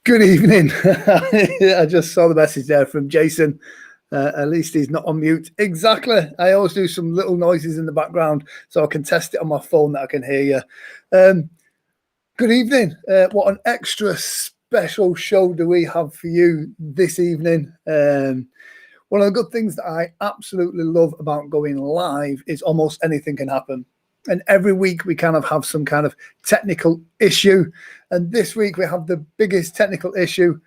Good evening. I just saw the message there from Jason. At least he's not on mute. Exactly. I always do some little noises in the background so I can test it on my phone that I can hear you. Good evening. What an extra special show do we have for you this evening? One of the good things that I absolutely love about going live is almost anything can happen. And every week we kind of have some kind of technical issue. And this week we have the biggest technical issue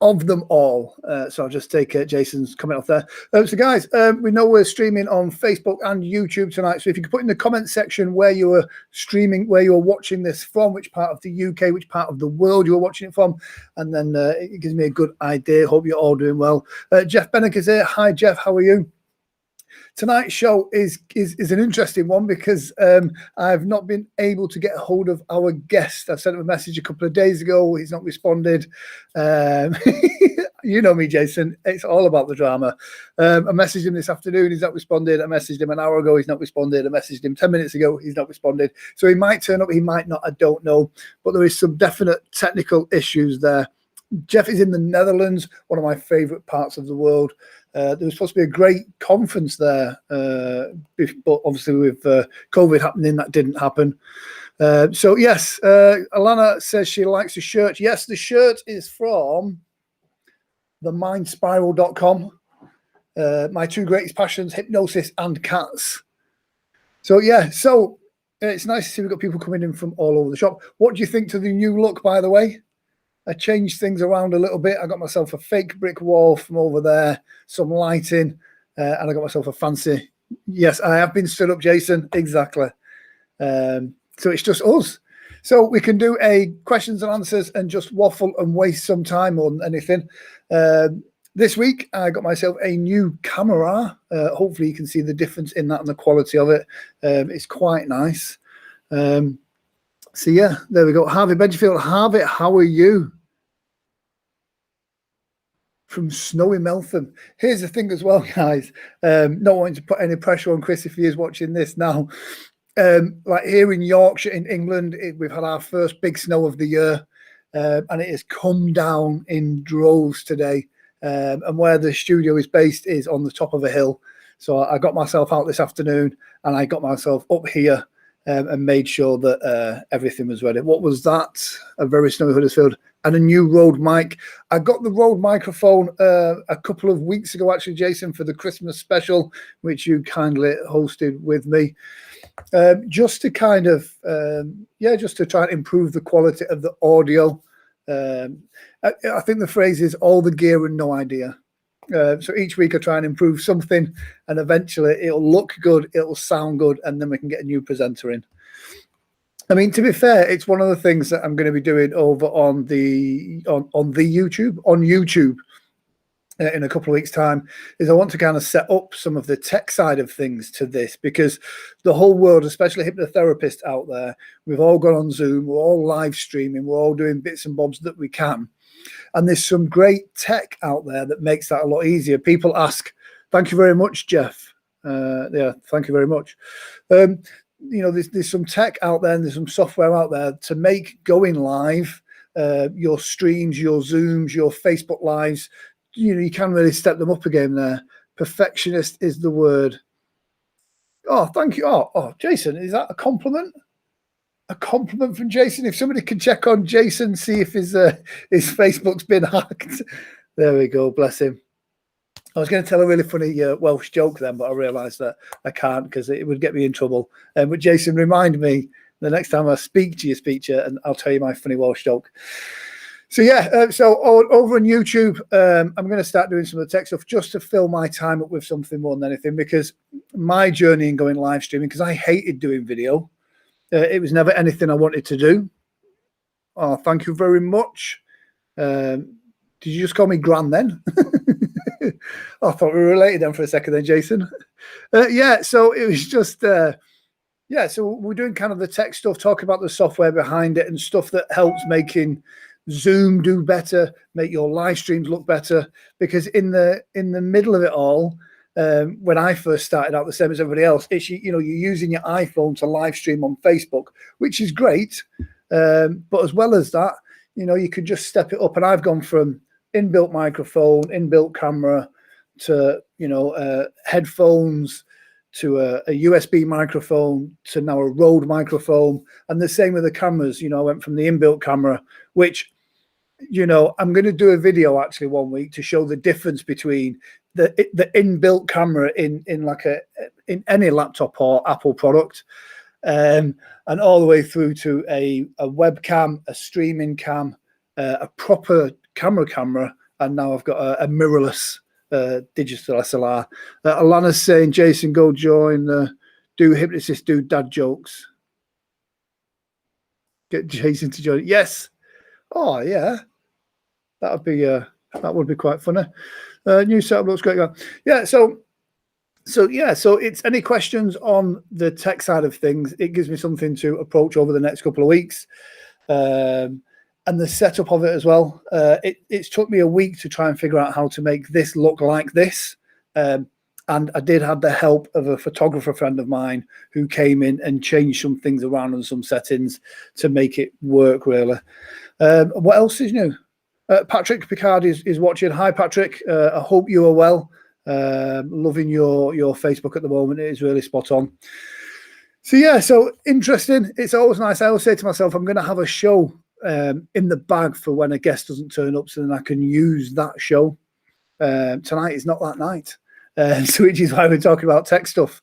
of them all. So I'll just take Jason's comment off there. So guys, we know we're streaming on Facebook and YouTube tonight. So if you could put in the comment section where you are streaming, where you're watching this from, which part of the UK, which part of the world you're watching it from. And then it gives me a good idea. Hope you're all doing well. Jeff Bennick is here. Hi, Jeff. How are you? Tonight's show is an interesting one because I've not been able to get a hold of our guest. I sent him a message a couple of days ago. He's not responded. You know me, Jason. It's all about the drama. I messaged him this afternoon. He's not responded. I messaged him an hour ago. He's not responded. I messaged him 10 minutes ago. He's not responded. So he might turn up. He might not. I don't know. But there is some definite technical issues there. Jeff is in the Netherlands, one of my favorite parts of the world. There was supposed to be a great conference there, but obviously with COVID happening, that didn't happen. So yes, Alana says she likes the shirt. Yes, the shirt is from themindspiral.com. My two greatest passions, hypnosis and cats. So yeah, so it's nice to see we've got people coming in from all over the shop. What do you think to the new look, by the way? I changed things around a little bit. I got myself a fake brick wall from over there, some lighting, and I got myself a fancy. Yes, I have been stood up, Jason. Exactly. So it's just us. So we can do a questions and answers and just waffle and waste some time more than anything. This week, I got myself a new camera. Hopefully you can see the difference in that and the quality of it. It's quite nice. So yeah, there we go. Harvey Benjafield. Harvey, how are you? From snowy Meltham. Here's the thing as well, guys. Not wanting to put any pressure on Chris if he is watching this now. Like here in Yorkshire, in England, we've had our first big snow of the year, and it has come down in droves today. And where the studio is based is on the top of a hill. So I got myself out this afternoon, and I got myself up here and made sure that everything was ready. What was that? A very snowy Huddersfield and a new Rode mic. I got the Rode microphone a couple of weeks ago, actually, Jason, for the Christmas special, which you kindly hosted with me. Just to kind of, just to try and improve the quality of the audio. I think the phrase is all the gear and no idea. So each week I try and improve something, and eventually it'll look good, it'll sound good, and then we can get a new presenter in. I mean, to be fair, it's one of the things that I'm going to be doing over on the YouTube in a couple of weeks' time, is I want to kind of set up some of the tech side of things to this, because the whole world, especially hypnotherapists out there, we've all gone on Zoom, we're all live streaming, we're all doing bits and bobs that we can. And there's some great tech out there that makes that a lot easier. People ask, thank you very much, Jeff. Thank you very much. There's some tech out there and there's some software out there to make going live, your streams, your Zooms, your Facebook Lives, you can really step them up again there. Perfectionist is the word. Oh, thank you. Oh, Jason, is that a compliment? a compliment from Jason. If somebody can check on Jason, see if his Facebook's been hacked. There we go. Bless him. I was going to tell a really funny Welsh joke then, but I realised that I can't because it would get me in trouble. But Jason, remind me the next time I speak to you, and I'll tell you my funny Welsh joke. So yeah, so over on YouTube, I'm going to start doing some of the tech stuff just to fill my time up with something more than anything, because my journey in going live streaming, because I hated doing video. It was never anything I wanted to do. Oh, thank you very much. Did you just call me Gran then? I thought we were related then for a second then, Jason. Yeah, so it was just, yeah, so we're doing kind of the tech stuff, talking about the software behind it and stuff that helps making Zoom do better, make your live streams look better. Because in the middle of it all, when I first started out, the same as everybody else, it's, you know, you're using your iPhone to live stream on Facebook, which is great. But as well as that, you know, you could just step it up. And I've gone from inbuilt microphone, inbuilt camera, to, you know, headphones, to a USB microphone, to now a Rode microphone. And the same with the cameras. You know, I went from the inbuilt camera, which, you know, I'm going to do a video actually one week to show the difference between the inbuilt camera in any laptop or Apple product, and all the way through to a webcam, a streaming cam, a proper camera, and now I've got a mirrorless digital SLR. Alana's saying, Jason, go join do Hypnosis, do dad jokes. Get Jason to join. Yes. Oh yeah, that would be quite funny. New setup looks great. Yeah. So it's any questions on the tech side of things. It gives me something to approach over the next couple of weeks. And the setup of it as well. It's took me a week to try and figure out how to make this look like this. And I did have the help of a photographer friend of mine who came in and changed some things around and some settings to make it work, really. What else is new? Patrick Picard is watching. Hi, Patrick. I hope you are well. Loving your Facebook at the moment. It is really spot on. So, yeah, so interesting. It's always nice. I always say to myself, I'm going to have a show in the bag for when a guest doesn't turn up, so then I can use that show. Tonight is not that night, so which is why we're talking about tech stuff.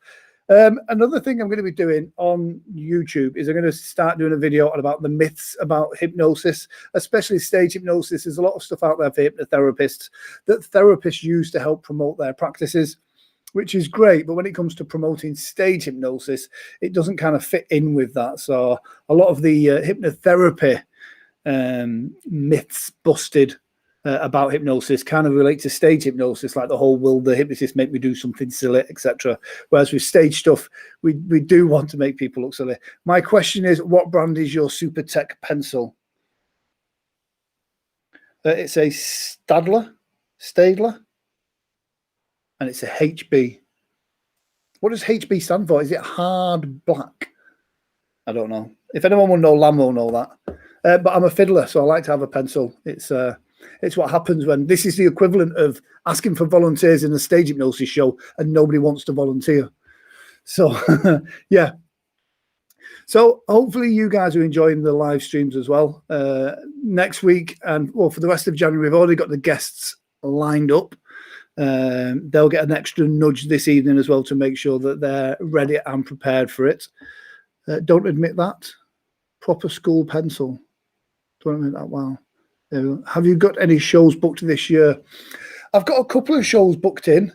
Another thing I'm going to be doing on YouTube is I'm going to start doing a video about the myths about hypnosis, especially stage hypnosis. There's a lot of stuff out there for hypnotherapists that therapists use to help promote their practices, which is great. But when it comes to promoting stage hypnosis, it doesn't kind of fit in with that. So a lot of the hypnotherapy myths busted about hypnosis kind of relate to stage hypnosis, like the whole will the hypnotist make me do something silly, etc. Whereas with stage stuff, we do want to make people look silly. My question is, what brand is your Super Tech pencil? It's a Stadler, and it's a HB. What does HB stand for? Is it hard black? I don't know. If anyone will know, Lam will know that. But I'm a fiddler, so I like to have a pencil. It's what happens when this is the equivalent of asking for volunteers in a stage hypnosis show and nobody wants to volunteer. So, yeah. So hopefully you guys are enjoying the live streams as well. Next week, and well, for the rest of January, we've already got the guests lined up. They'll get an extra nudge this evening as well to make sure that they're ready and prepared for it. Don't admit that. Proper school pencil. Don't admit that. Wow. Have you got any shows booked this year? I've got a couple of shows booked in.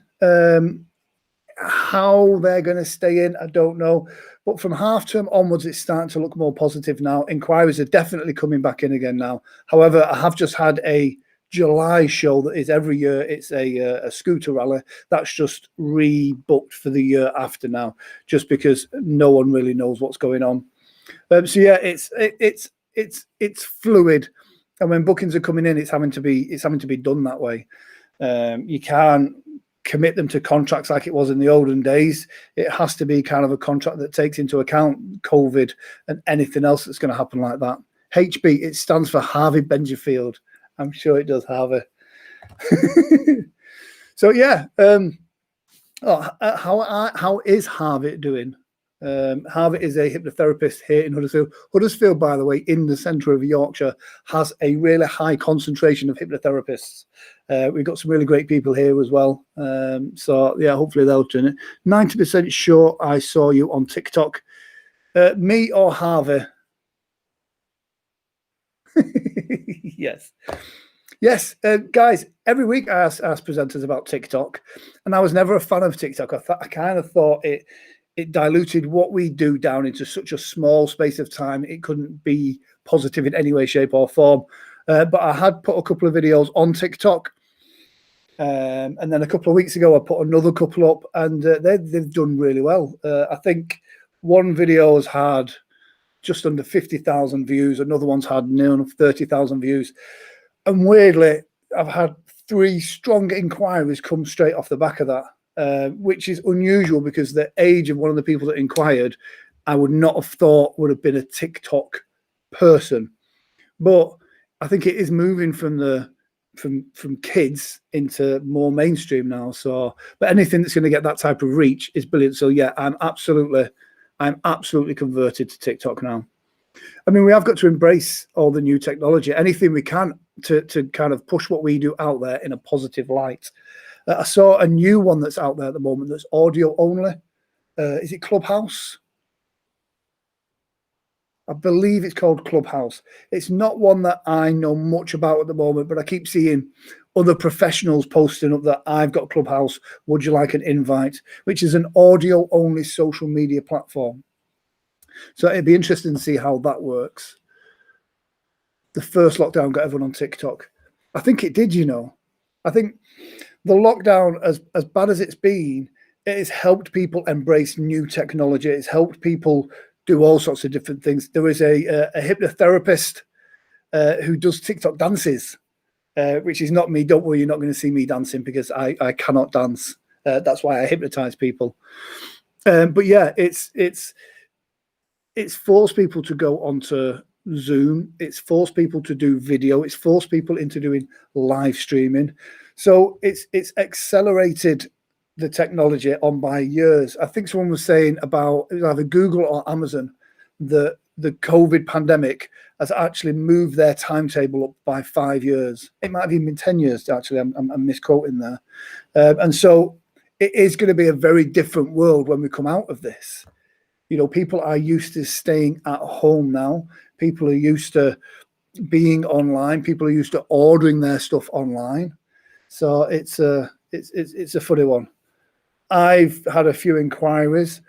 How they're going to stay in, I don't know. But from half term onwards, it's starting to look more positive now. Inquiries are definitely coming back in again now. However, I have just had a July show that is every year. It's a scooter rally that's just rebooked for the year after now, just because no one really knows what's going on. So yeah, it's fluid, and when bookings are coming in, it's having to be done that way. You can't commit them to contracts like it was in the olden days. It has to be kind of a contract that takes into account COVID and anything else that's going to happen like that. HB, it stands for Harvey Benjafield. I'm sure it does, Harvey. So yeah, how is Harvey doing? Harvey is a hypnotherapist here in Huddersfield. Huddersfield, by the way, in the centre of Yorkshire, has a really high concentration of hypnotherapists. We've got some really great people here as well. So, yeah, hopefully they'll turn it. 90% sure I saw you on TikTok. Me or Harvey? Yes. Yes, guys, every week I ask presenters about TikTok, and I was never a fan of TikTok. I kind of thought it diluted what we do down into such a small space of time. It couldn't be positive in any way, shape, or form. But I had put a couple of videos on TikTok, and then a couple of weeks ago I put another couple up, and they've done really well. I think one video has had just under 50,000 views. Another one's had near 30,000 views. And weirdly, I've had 3 strong inquiries come straight off the back of that, which is unusual because the age of one of the people that inquired, I would not have thought would have been a TikTok person. But I think it is moving from kids into more mainstream now. So, but anything that's going to get that type of reach is brilliant. So yeah, I'm absolutely converted to TikTok now. I mean, we have got to embrace all the new technology, anything we can to kind of push what we do out there in a positive light. I saw a new one that's out there at the moment that's audio only. Is it Clubhouse? I believe it's called Clubhouse. It's not one that I know much about at the moment, but I keep seeing other professionals posting up that I've got Clubhouse. Would you like an invite? Which is an audio only social media platform. So it'd be interesting to see how that works. The first lockdown got everyone on TikTok. I think it did, you know. I think the lockdown, as bad as it's been, it has helped people embrace new technology. It's helped people do all sorts of different things. There is a hypnotherapist who does TikTok dances, which is not me. Don't worry, you're not going to see me dancing because I cannot dance. That's why I hypnotize people. But yeah, it's forced people to go onto Zoom. It's forced people to do video. It's forced people into doing live streaming. So it's accelerated the technology on by years. I think someone was saying about either Google or Amazon that the COVID pandemic has actually moved their timetable up by 5 years. It might have even been 10 years, actually. I'm misquoting there. And so it is going to be a very different world when we come out of this. You know, people are used to staying at home now. People are used to being online. People are used to ordering their stuff online. So it's a funny one. I've had a few inquiries,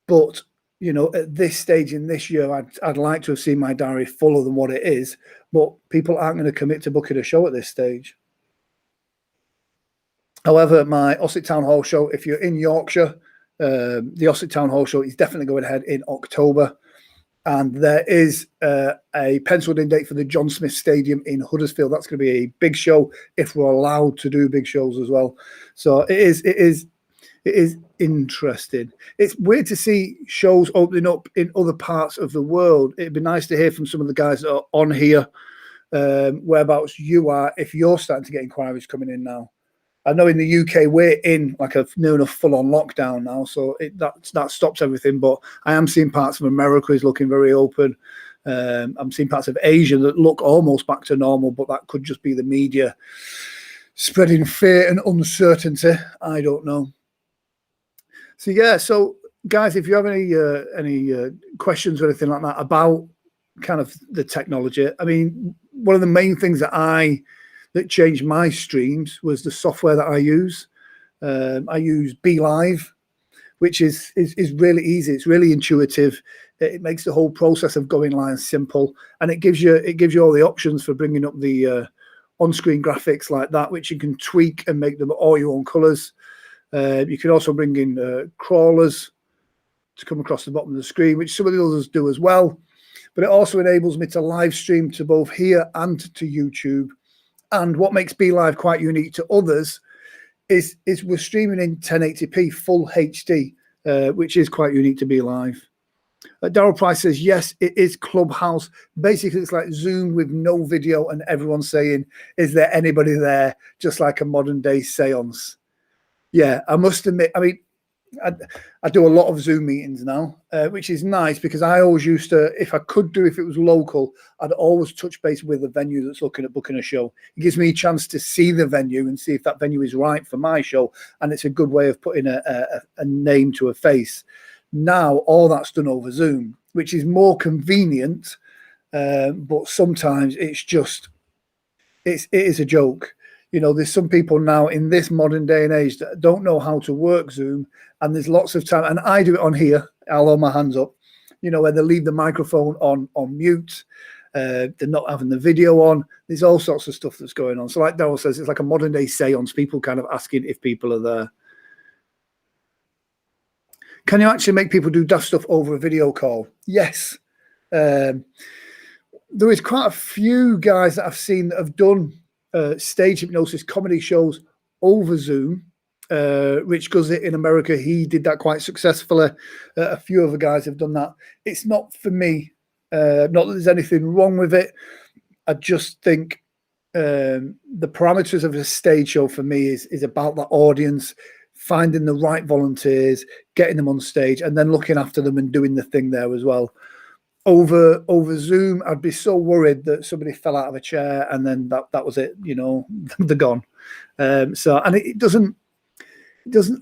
but you know, at this stage in this year, I'd like to have seen my diary fuller than what it is. But people aren't going to commit to booking a show at this stage. However, my Ossett Town Hall show, if you're in Yorkshire, the Ossett Town Hall show is definitely going ahead in October. And there is a penciled in date for the John Smith Stadium in Huddersfield. That's going to be a big show if we're allowed to do big shows as well. So it is interesting. It's weird to see shows opening up in other parts of the world. It'd be nice to hear from some of the guys that are on here, whereabouts you are, if you're starting to get inquiries coming in now. I know in the UK we're in like a near enough full-on lockdown now, so that stops everything. But I am seeing parts of America is looking very open. I'm seeing parts of Asia that look almost back to normal, but that could just be the media spreading fear and uncertainty. I don't know. So yeah, so guys, if you have any questions or anything like that about kind of the technology, I mean, one of the main things that changed my streams was the software that I use. I use BeLive, which is really easy. It's really intuitive. It makes the whole process of going live simple, and it gives you all the options for bringing up the on-screen graphics like that, which you can tweak and make them all your own colors. You can also bring in crawlers to come across the bottom of the screen, which some of the others do as well. But it also enables me to live stream to both here and to YouTube. And what makes BeLive quite unique to others is we're streaming in 1080p full HD, which is quite unique to BeLive. Daryl Price says, yes, it is Clubhouse. Basically, it's like Zoom with no video and everyone saying, is there anybody there? Just like a modern day seance. Yeah, I must admit, I mean, I do a lot of Zoom meetings now, which is nice because I always used to, if it was local, I'd always touch base with the venue that's looking at booking a show. It gives me a chance to see the venue and see if that venue is right for my show. And it's a good way of putting a name to a face. Now, all that's done over Zoom, which is more convenient, but sometimes it is a joke. You know, there's some people now in this modern day and age that don't know how to work Zoom, and there's lots of time, and I do it on here, I'll hold my hands up, you know, where they leave the microphone on mute, they're not having the video on, there's all sorts of stuff that's going on. So like Daryl says, it's like a modern day seance, people kind of asking if people are there. Can you actually make people do daft stuff over a video call? Yes. There is quite a few guys that I've seen that have done stage hypnosis comedy shows over Zoom. Rich does it in America. He did that quite successfully. A few other guys have done that. It's not for me. Not that there's anything wrong with it. I just think the parameters of a stage show for me is about that audience, finding the right volunteers, getting them on stage, and then looking after them and doing the thing there as well. Over Zoom, I'd be so worried that somebody fell out of a chair and then that was it, you know, they're gone. And it doesn't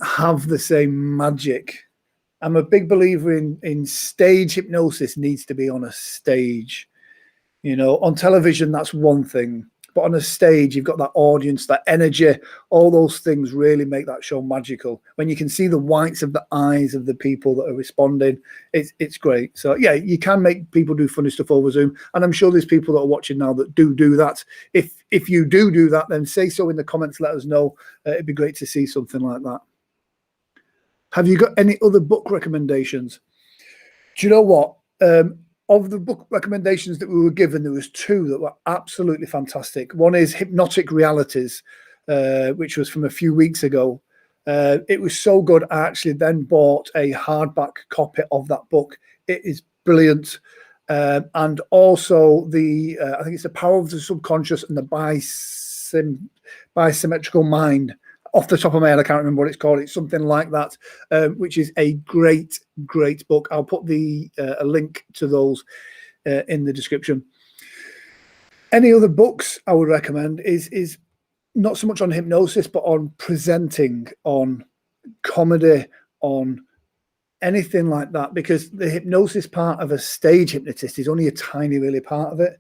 have the same magic. I'm a big believer in stage hypnosis needs to be on a stage. You know, on television, that's one thing. But on a stage, you've got that audience, that energy, all those things really make that show magical. When you can see the whites of the eyes of the people that are responding, it's great. So, yeah, you can make people do funny stuff over Zoom. And I'm sure there's people that are watching now that do that. If you do that, then say so in the comments, let us know. It'd be great to see something like that. Have you got any other book recommendations? Do you know what? Of the book recommendations that we were given, there was two that were absolutely fantastic. One is Hypnotic Realities, which was from a few weeks ago. It was so good. I actually then bought a hardback copy of that book. It is brilliant. And also I think it's The Power of the Subconscious and the Bisymmetrical Mind. Off the top of my head, I can't remember what it's called. It's something like that, which is a great, great book. I'll put a link to those in the description. Any other books I would recommend is not so much on hypnosis, but on presenting, on comedy, on anything like that, because the hypnosis part of a stage hypnotist is only a tiny, really part of it.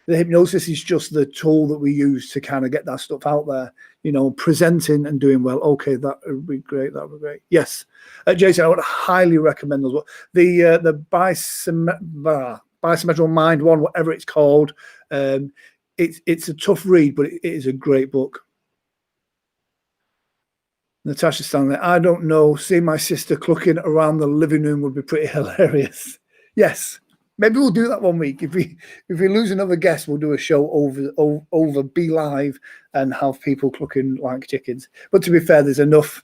The hypnosis is just the tool that we use to kind of get that stuff out there, you know, presenting and doing well. Okay, that would be great. That would be great. Yes. Jason, I would highly recommend those. The Bisymmetrical Mind one, whatever it's called. It's a tough read, but it is a great book. Natasha Stanley, I don't know. Seeing my sister clucking around the living room would be pretty hilarious. Yes. Maybe we'll do that one week. If we lose another guest, we'll do a show over Be Live and have people clucking like chickens. But to be fair, there's enough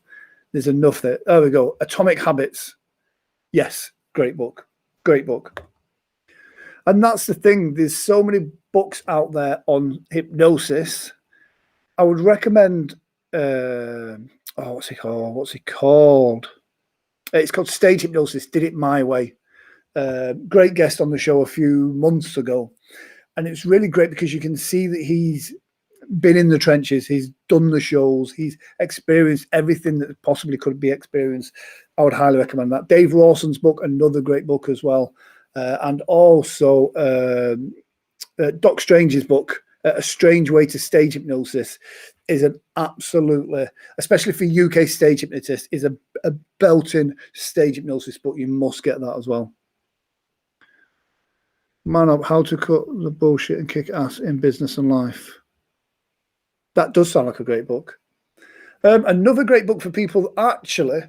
there. There we go. Atomic Habits. Yes, great book. Great book. And that's the thing. There's so many books out there on hypnosis. I would recommend what's it called? It's called Stage Hypnosis, Did It My Way. Great guest on the show a few months ago, and it's really great because you can see that he's been in the trenches, he's done the shows, he's experienced everything that possibly could be experienced. I would highly recommend that. Dave Lawson's book, another great book as well, and also Doc Strange's book, A Strange Way to Stage Hypnosis, is an absolutely, especially for UK stage hypnotists, is a belting stage hypnosis book. You must get that as well. Man Up, How to Cut the Bullshit and Kick Ass in Business and Life. That does sound like a great book. Another great book for people actually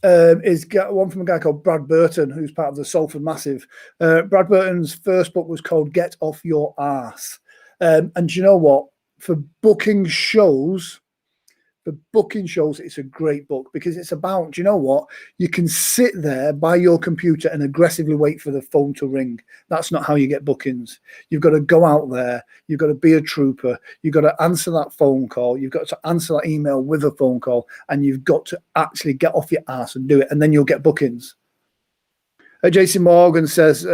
is one from a guy called Brad Burton, who's part of the Salford Massive. Brad Burton's first book was called Get Off Your Arse. And do you know what? For booking shows, For booking shows, it's a great book because it's about, do you know what? You can sit there by your computer and aggressively wait for the phone to ring. That's not how you get bookings. You've got to go out there. You've got to be a trooper. You've got to answer that phone call. You've got to answer that email with a phone call. And you've got to actually get off your ass and do it. And then you'll get bookings. Jason Morgan says,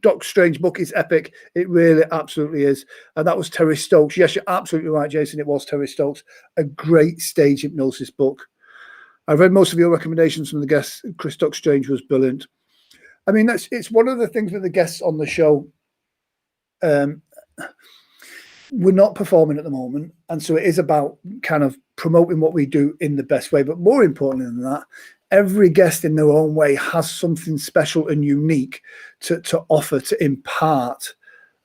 Doc Strange book is epic. It really absolutely is. And that was Terry Stokes. Yes, you're absolutely right, Jason. It was Terry Stokes. A great stage hypnosis book. I've read most of your recommendations from the guests. Chris Doc Strange was brilliant. I mean, it's one of the things with the guests on the show. We're not performing at the moment. And so it is about kind of promoting what we do in the best way. But more importantly than that, every guest in their own way has something special and unique to offer, to impart.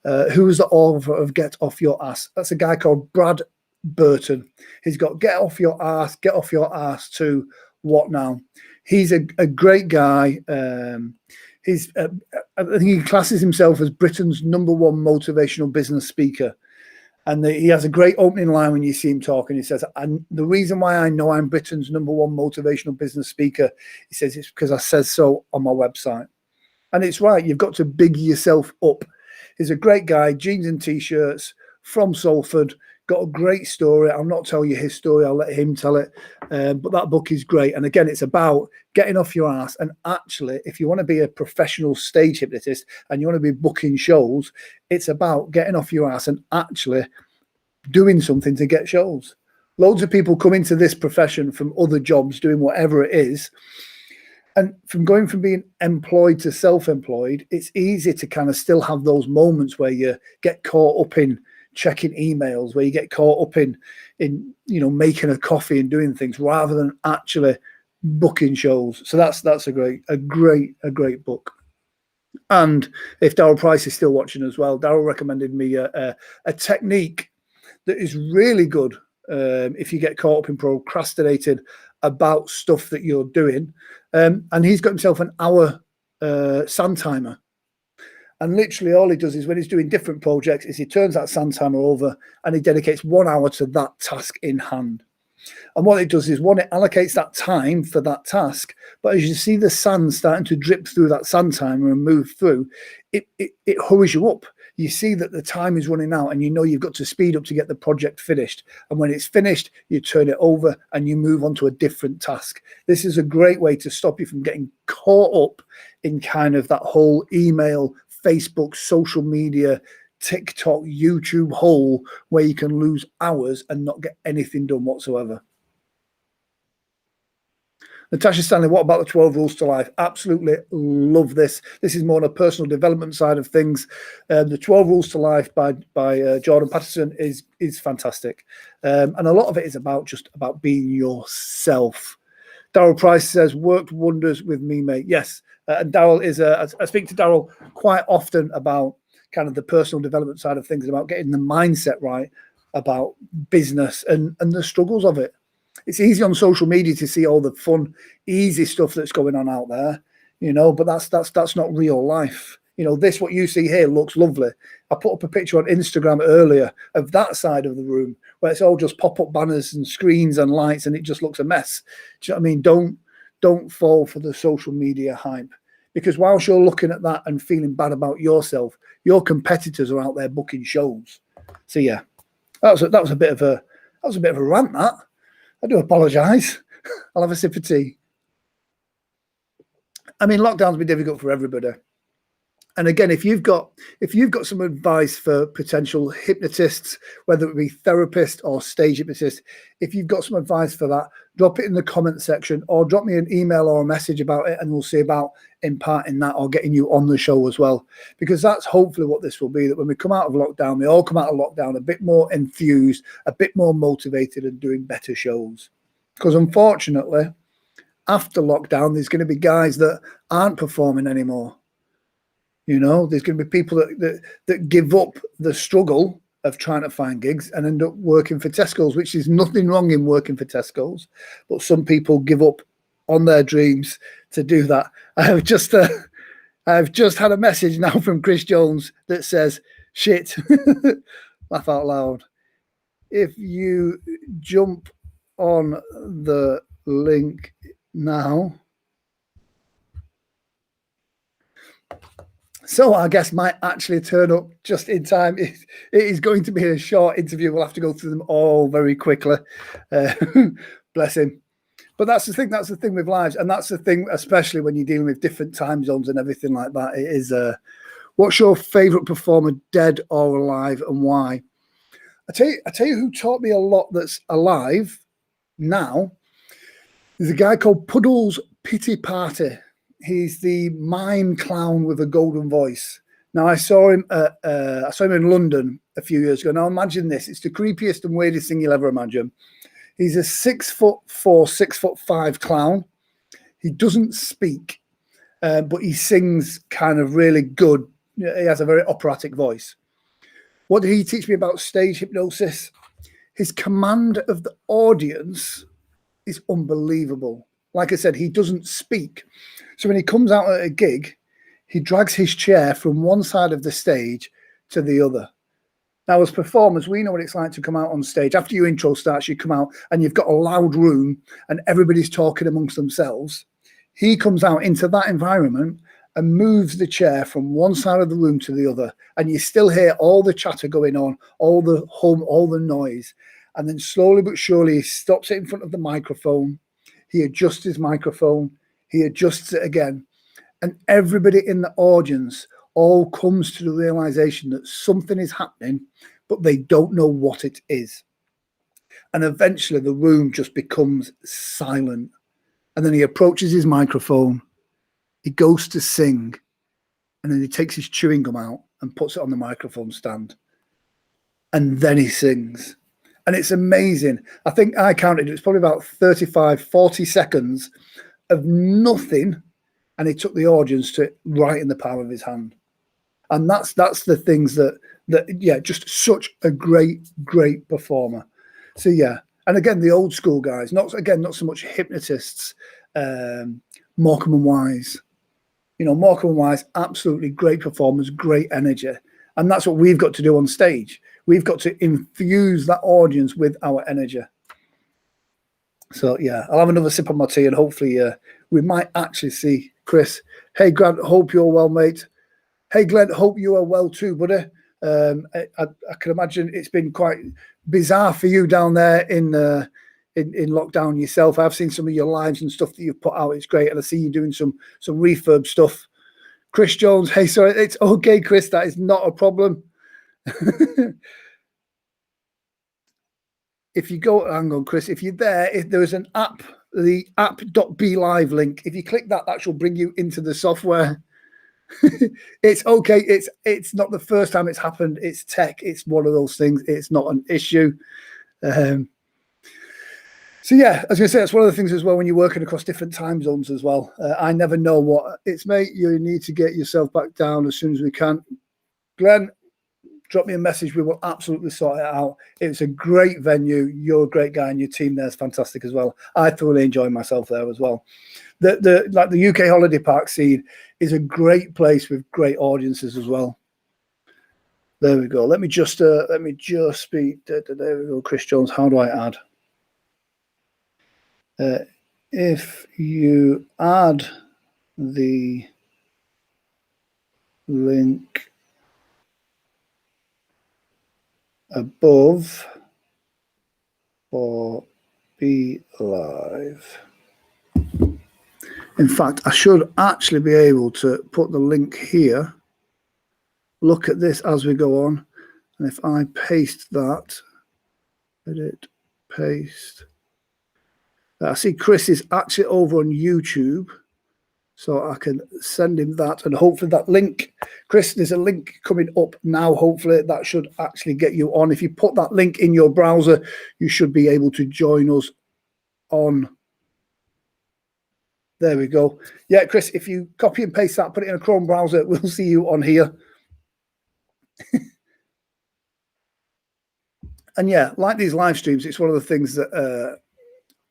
Who's the author of Get Off Your Ass? That's a guy called Brad Burton. He's got Get Off Your Ass, Get Off Your Ass to What Now? He's a great guy. I think he classes himself as Britain's #1 motivational business speaker. And he has a great opening line when you see him talking. He says, and the reason why I know I'm Britain's #1 motivational business speaker, he says, it's because I says so on my website. And it's right. You've got to big yourself up. He's a great guy, jeans and T-shirts from Salford, got a great story. I'll not tell you his story. I'll let him tell it. But that book is great. And again, it's about getting off your ass. And actually, if you want to be a professional stage hypnotist and you want to be booking shows, it's about getting off your ass and actually doing something to get shows. Loads of people come into this profession from other jobs, doing whatever it is. And from going from being employed to self-employed, it's easy to kind of still have those moments where you get caught up in checking emails, where you get caught up in making a coffee and doing things rather than actually booking shows. So that's a great book. And if Daryl Price is still watching as well, Daryl recommended me a technique that is really good if you get caught up in procrastinating about stuff that you're doing. And he's got himself an hour sand timer. And literally all he does is when he's doing different projects is he turns that sand timer over and he dedicates 1 hour to that task in hand. And what it does is, one, it allocates that time for that task. But as you see the sand starting to drip through that sand timer and move through, it hurries you up. You see that the time is running out and you know you've got to speed up to get the project finished. And when it's finished, you turn it over and you move on to a different task. This is a great way to stop you from getting caught up in kind of that whole email, Facebook, social media, TikTok, YouTube hole where you can lose hours and not get anything done whatsoever. Natasha Stanley, what about the 12 Rules to Life? Absolutely love this. This is more on a personal development side of things. The 12 Rules to Life by Jordan Patterson is fantastic. And a lot of it is about being yourself. Daryl Price says, worked wonders with me, mate. Yes. And Daryl is, I speak to Daryl quite often about kind of the personal development side of things, about getting the mindset right about business and the struggles of it. It's easy on social media to see all the fun, easy stuff that's going on out there, but that's not real life. What you see here looks lovely. I put up a picture on Instagram earlier of that side of the room where it's all just pop-up banners and screens and lights and it just looks a mess. Do you know what I mean? Don't fall for the social media hype, because whilst you're looking at that and feeling bad about yourself, your competitors are out there booking shows. So yeah, that was a bit of a rant, that. I do apologise. I'll have a sip of tea. I mean, lockdown's been difficult for everybody. And again, if you've got some advice for potential hypnotists, whether it be therapist or stage hypnotist, if you've got some advice for that, drop it in the comment section or drop me an email or a message about it, and we'll see about imparting that or getting you on the show as well. Because that's hopefully what this will be, that when we come out of lockdown, we all come out of lockdown a bit more enthused, a bit more motivated and doing better shows. Because unfortunately, after lockdown, there's going to be guys that aren't performing anymore. There's going to be people that give up the struggle of trying to find gigs and end up working for Tesco's, which is nothing wrong in working for Tesco's. But some people give up on their dreams to do that. I've just had a message now from Chris Jones that says, shit, laugh out loud. If you jump on the link now. So our guest might actually turn up just in time. It is going to be a short interview. We'll have to go through them all very quickly. Bless him. But that's the thing. That's the thing with lives, and that's the thing, especially when you're dealing with different time zones and everything like that. It is. What's your favourite performer, dead or alive, and why? I tell you who taught me a lot that's alive now. There's a guy called Puddle's Pity Party. He's the mime clown with a golden voice. Now I saw him in London a few years ago. Now imagine this: it's the creepiest and weirdest thing you'll ever imagine. He's a 6'4", 6'5" clown. He doesn't speak, but he sings kind of really good. He has a very operatic voice. What did he teach me about stage hypnosis? His command of the audience is unbelievable. Like I said, he doesn't speak. So when he comes out at a gig, he drags his chair from one side of the stage to the other. Now, as performers, we know what it's like to come out on stage. After your intro starts, you come out and you've got a loud room and everybody's talking amongst themselves. He comes out into that environment and moves the chair from one side of the room to the other. And you still hear all the chatter going on, all the hum, all the noise. And then slowly but surely, he stops it in front of the microphone. He adjusts his microphone. He adjusts it again. And everybody in the audience all comes to the realization that something is happening, but they don't know what it is. And eventually the room just becomes silent. And then he approaches his microphone. He goes to sing. And then he takes his chewing gum out and puts it on the microphone stand. And then he sings. And it's amazing. I think I counted, it's probably about 35, 40 seconds of nothing. And he took the audience to it right in the palm of his hand. And that's the things that just such a great performer. So yeah, and again, the old school guys, not so much hypnotists, Morecambe and Wise. You know, Morecambe and Wise, absolutely great performers, great energy. And that's what we've got to do on stage. We've got to infuse that audience with our energy. So yeah, I'll have another sip of my tea and hopefully we might actually see Chris. Hey Grant, hope you're well, mate. Hey Glenn, hope you are well too, buddy. I can imagine it's been quite bizarre for you down there in lockdown yourself. I've seen some of your lives and stuff that you've put out. It's great, and I see you doing some refurb stuff. Chris Jones, hey, sorry, it's okay, Chris. That is not a problem. If you go, hang on, Chris, if you're there, if there is an app, the app.blive link, if you click that, that should bring you into the software. It's okay. It's not the first time it's happened. It's tech. It's one of those things. It's not an issue. So yeah, as I say, that's one of the things as well when you're working across different time zones as well. I never know what it's, mate. You need to get yourself back down as soon as we can. Glenn, drop me a message. We will absolutely sort it out. It's a great venue. You're a great guy, and your team there is fantastic as well. I thoroughly enjoy myself there as well. The UK holiday park scene is a great place with great audiences as well. There we go. Let me just speak. There we go. Chris Jones. How do I add? If you add the link above for Be Live. In fact, I should actually be able to put the link here. Look at this as we go on. And if I paste that, edit, paste. I see Chris is actually over on YouTube. So I can send him that. And hopefully that link, Chris, there's a link coming up now. Hopefully that should actually get you on. If you put that link in your browser, you should be able to join us on. There we go. Yeah, Chris, if you copy and paste that, put it in a Chrome browser, we'll see you on here. And yeah, like these live streams, it's one of the things that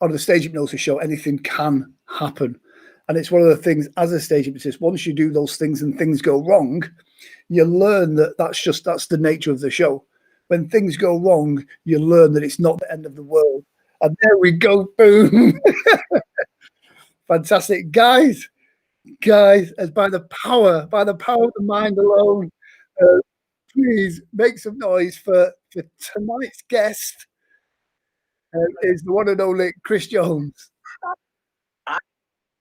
on the stage hypnosis show, anything can happen. And it's one of the things as a stage hypnotist, once you do those things and things go wrong, you learn that that's the nature of the show. When things go wrong, you learn that it's not the end of the world. And there we go. Boom. Fantastic. Guys, as by the power of the mind alone, please make some noise for tonight's guest. Is the one and only Chris Jones. I'm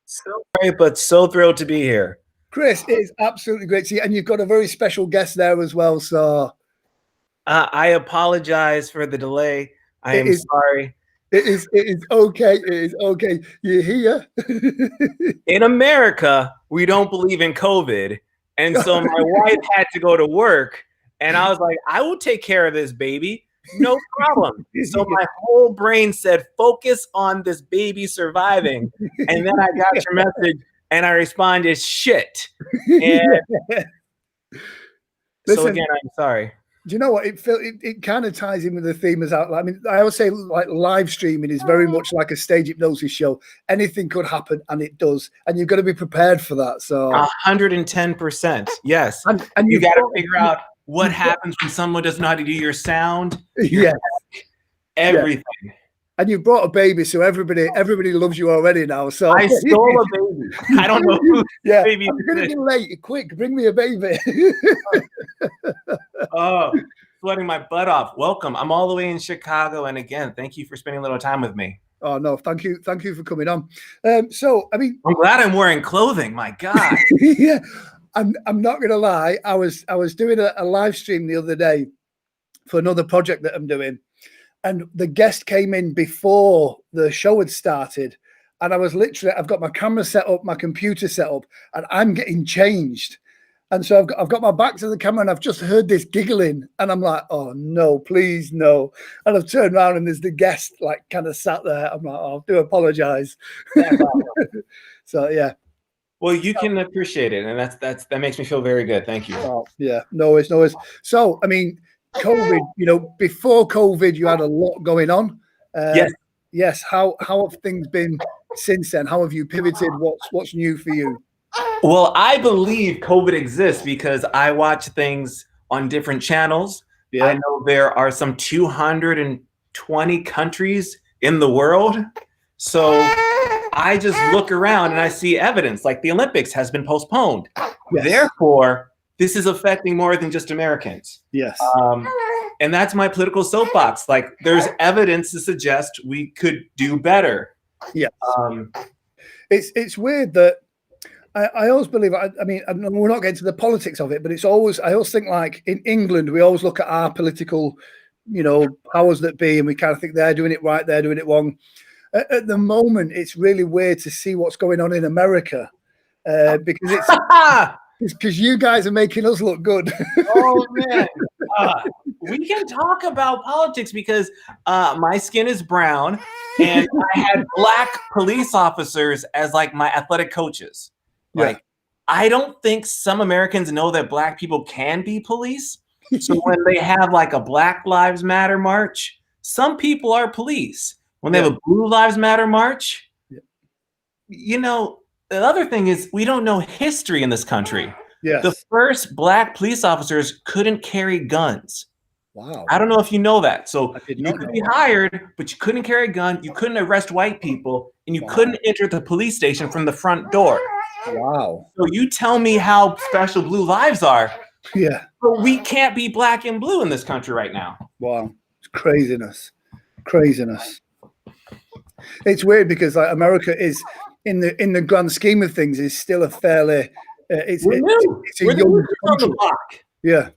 so great, but so thrilled to be here. Chris, it is absolutely great to see you. And you've got a very special guest there as well. So I apologize for the delay. I am sorry. It is okay. It is okay. You're here. In America, we don't believe in COVID. And so my wife had to go to work. And I was like, I will take care of this baby. No problem. So my whole brain said, focus on this baby surviving. And then I got your message and I responded, shit. And so again, I'm sorry. Do you know what? It kind of ties in with the theme as out. I mean, I always say like live streaming is very much like a stage hypnosis show. Anything could happen, and it does, and you've got to be prepared for that. So 110%, yes. And you got to figure out what happens when someone doesn't know how to do your sound. Yes, everything. Yeah. And you brought a baby, so everybody loves you already now. So I stole a baby. I don't know who baby I'm gonna be late. Quick, bring me a baby. Oh, sweating my butt off. Welcome. I'm all the way in Chicago, and again, thank you for spending a little time with me. Oh no, thank you for coming on. So I mean, I'm glad I'm wearing clothing. My God. Yeah, I'm not gonna lie. I was doing a live stream the other day for another project that I'm doing. And the guest came in before the show had started. And I was literally, I've got my camera set up, my computer set up, and I'm getting changed. And so I've got my back to the camera and I've just heard this giggling. And I'm like, oh, no, please, no. And I've turned around and there's the guest like kind of sat there. I'm like, oh, I do apologize. So, yeah. Well, you can appreciate it. And that makes me feel very good. Thank you. Oh, yeah, no worries. So, I mean, COVID, before COVID, you had a lot going on. Yes. How have things been since then? How have you pivoted? What's new for you? Well, I believe COVID exists because I watch things on different channels. Yeah. I know there are some 220 countries in the world. So I just look around and I see evidence like the Olympics has been postponed. Yes. Therefore, this is affecting more than just Americans. Yes. And that's my political soapbox. Like there's evidence to suggest we could do better. Yeah. It's weird that I always believe, I mean, we're not getting to the politics of it, but I always think like in England, we always look at our political, powers that be, and we kind of think they're doing it right, they're doing it wrong. At the moment, it's really weird to see what's going on in America because it's... It's because you guys are making us look good. Oh, man. We can talk about politics because my skin is brown and I had black police officers as like my athletic coaches. Like, I don't think some Americans know that black people can be police. So when they have like a Black Lives Matter march, some people are police. When they have a Blue Lives Matter march, the other thing is we don't know history in this country. Yes. The first black police officers couldn't carry guns. Wow. I don't know if you know that. So you could be hired, but you couldn't carry a gun. You couldn't arrest white people, and you couldn't enter the police station from the front door. Wow. So you tell me how special blue lives are. Yeah. But we can't be black and blue in this country right now. Wow. It's craziness. It's weird because like America is in the grand scheme of things is still a fairly it's a young country. Yeah.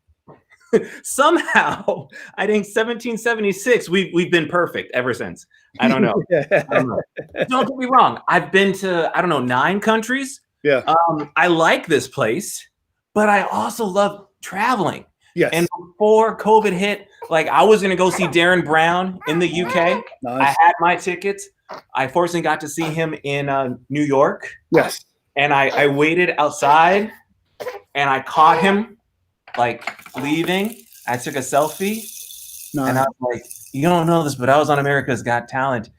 Somehow, I think 1776, we've been perfect ever since. I don't know. Don't get me wrong. I've been to, 9 countries. Yeah. I like this place, but I also love traveling. Yes. And before COVID hit, like I was going to go see Darren Brown in the UK. Nice. I had my tickets. I fortunately got to see him in New York. Yes. And I waited outside and I caught him like leaving. I took a selfie. Nice. And I was like, you don't know this, but I was on America's Got Talent.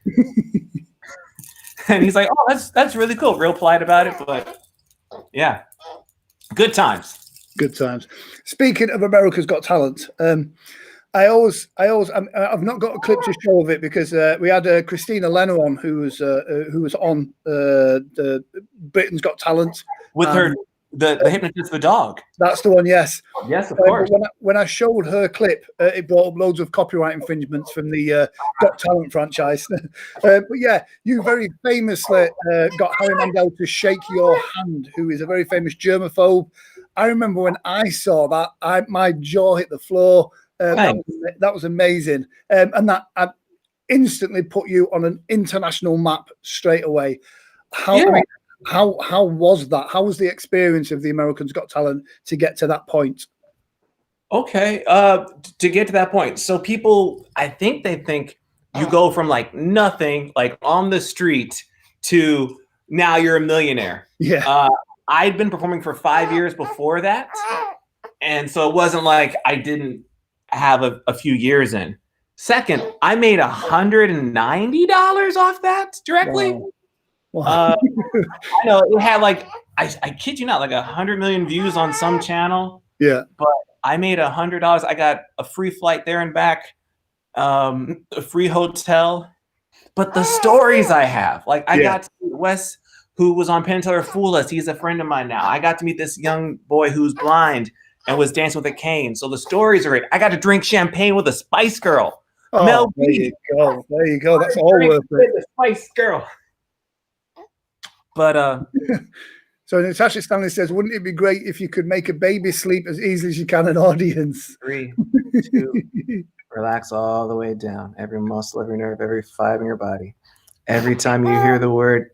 And he's like, oh, that's really cool. Real polite about it. But yeah, good times. Good times. Speaking of America's Got Talent, I've not got a clip to show of it because we had Christina Leno on, who was on the Britain's Got Talent with her, the hypnotist, the dog. That's the one, yes. Yes, of course. But when I showed her clip, it brought up loads of copyright infringements from the Got Talent franchise. But yeah, you very famously got Harry Mandel to shake your hand, who is a very famous germaphobe. I remember when I saw that, my jaw hit the floor. That was amazing. And that instantly put you on an international map straight away. How was that? How was the experience of the Americans Got Talent to get to that point? Okay, to get to that point. So people, I think they think you go from like nothing, like on the street, to now you're a millionaire. Yeah. I'd been performing for 5 years before that. And so it wasn't like I didn't have a few years in. Second, I made $190 off that directly. Wow. I know it had like, I kid you not, like 100 million views on some channel. Yeah. But I made $100. I got a free flight there and back, a free hotel. But the stories I have, like I got to meet Wes, who was on Penn and Teller Fool Us. He's a friend of mine now. I got to meet this young boy who's blind and was dancing with a cane. So the stories are great. I got to drink champagne with a Spice Girl. Oh, Mel there B. you go. There you go. That's all worth it. The Spice Girl. But so Natasha Stanley says, wouldn't it be great if you could make a baby sleep as easily as you can an audience? 3, 2, relax all the way down. Every muscle, every nerve, every fiber in your body. Every time you hear the word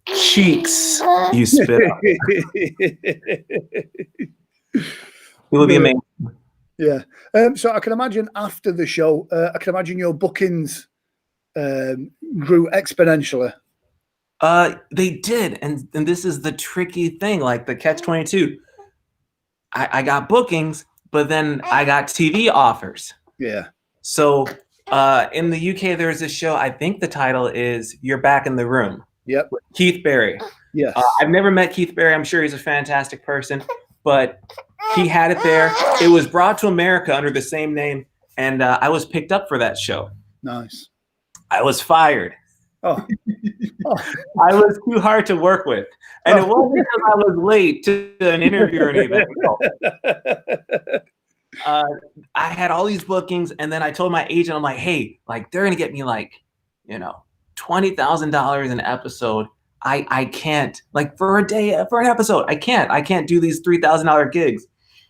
cheeks, you spit out. It will be amazing. Yeah. So I can imagine after the show, I can imagine your bookings grew exponentially. They did, and this is the tricky thing, like the catch-22. I got bookings, but then I got TV offers. Yeah. So in the UK, there's this show. I think the title is "You're Back in the Room." Yep. With Keith Barry. Yes. I've never met Keith Barry. I'm sure he's a fantastic person, but he had it there. It was brought to America under the same name, and I was picked up for that show. Nice. I was fired. Oh. I was too hard to work with. And it wasn't because I was late to an interview or anything. I had all these bookings, and then I told my agent, I'm like, hey, like they're gonna get me like, $20,000 an episode. I can't, like for a day, for an episode, I can't do these $3,000 gigs.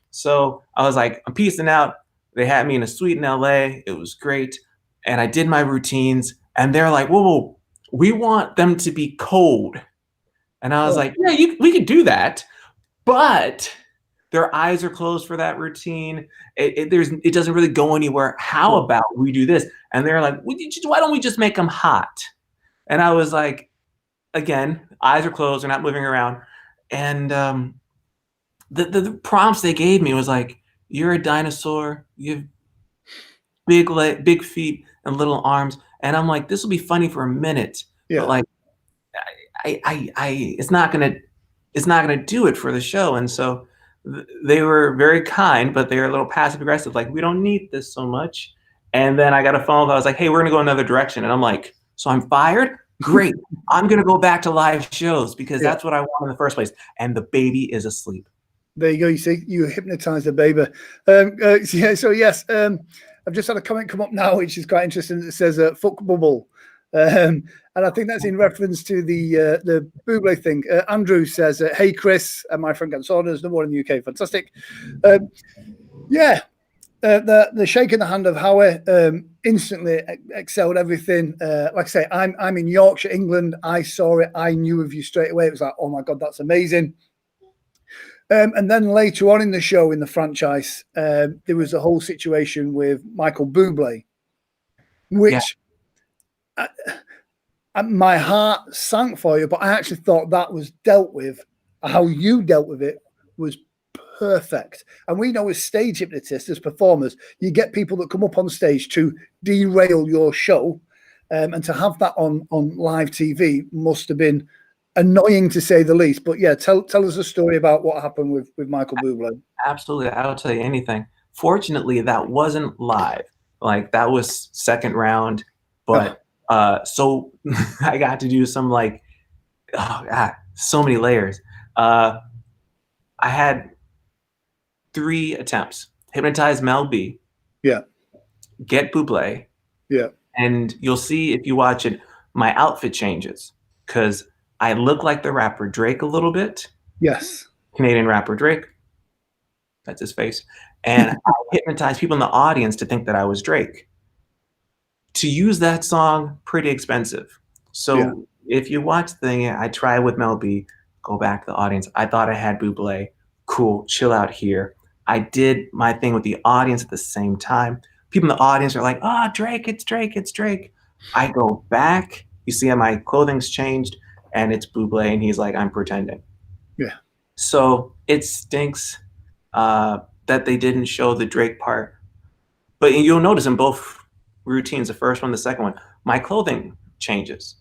So I was like, I'm piecing out. They had me in a suite in LA. It was great. And I did my routines, and they're like, whoa, we want them to be cold. And I was like, yeah, we could do that. But their eyes are closed for that routine. It doesn't really go anywhere. How about we do this? And they're like, why don't we just make them hot? And I was like, again, eyes are closed. They're not moving around. And the prompts they gave me was like, you're a dinosaur. You have big feet and little arms. And I'm like, this will be funny for a minute. Yeah. But like, it's not gonna do it for the show. And so they were very kind, but they were a little passive aggressive. Like, we don't need this so much. And then I got a phone call. I was like, hey, we're gonna go another direction. And I'm like, so I'm fired? Great. I'm gonna go back to live shows because that's what I want in the first place. And the baby is asleep. There you go. You see, you hypnotized the baby. So yes, I've just had a comment come up now, which is quite interesting. It says "fuck bubble," and I think that's in reference to the Buble thing. Andrew says, "Hey Chris, and my friend Saunders, number 1 in the UK, fantastic." The shake in the hand of Howie instantly excelled everything. Like I say, I'm in Yorkshire, England. I saw it. I knew of you straight away. It was like, oh my God, that's amazing. And then later on in the show, in the franchise, there was a whole situation with Michael Bublé, which my heart sank for you, but I actually thought that was dealt with. How you dealt with it was perfect. And we know as stage hypnotists, as performers, you get people that come up on stage to derail your show, and to have that on live TV must have been annoying to say the least. But yeah, tell us a story about what happened with Michael Bublé. Absolutely, I'll tell you anything. Fortunately, that wasn't live. Like that was second round, but so I got to do some like, oh God, so many layers. I had 3 attempts: hypnotize Mel B, Yeah. get Buble, Yeah. and you'll see if you watch it, my outfit changes because I look like the rapper Drake a little bit. Yes. Canadian rapper Drake. That's his face. And I hypnotized people in the audience to think that I was Drake. To use that song, pretty expensive. So if you watch the thing, I try with Mel B, go back to the audience. I thought I had Buble. Cool, chill out here. I did my thing with the audience at the same time. People in the audience are like, oh, Drake, it's Drake, it's Drake. I go back, you see how my clothing's changed, and it's Buble, and he's like, I'm pretending. Yeah. So it stinks that they didn't show the Drake part. But you'll notice in both routines, the first one, the second one, my clothing changes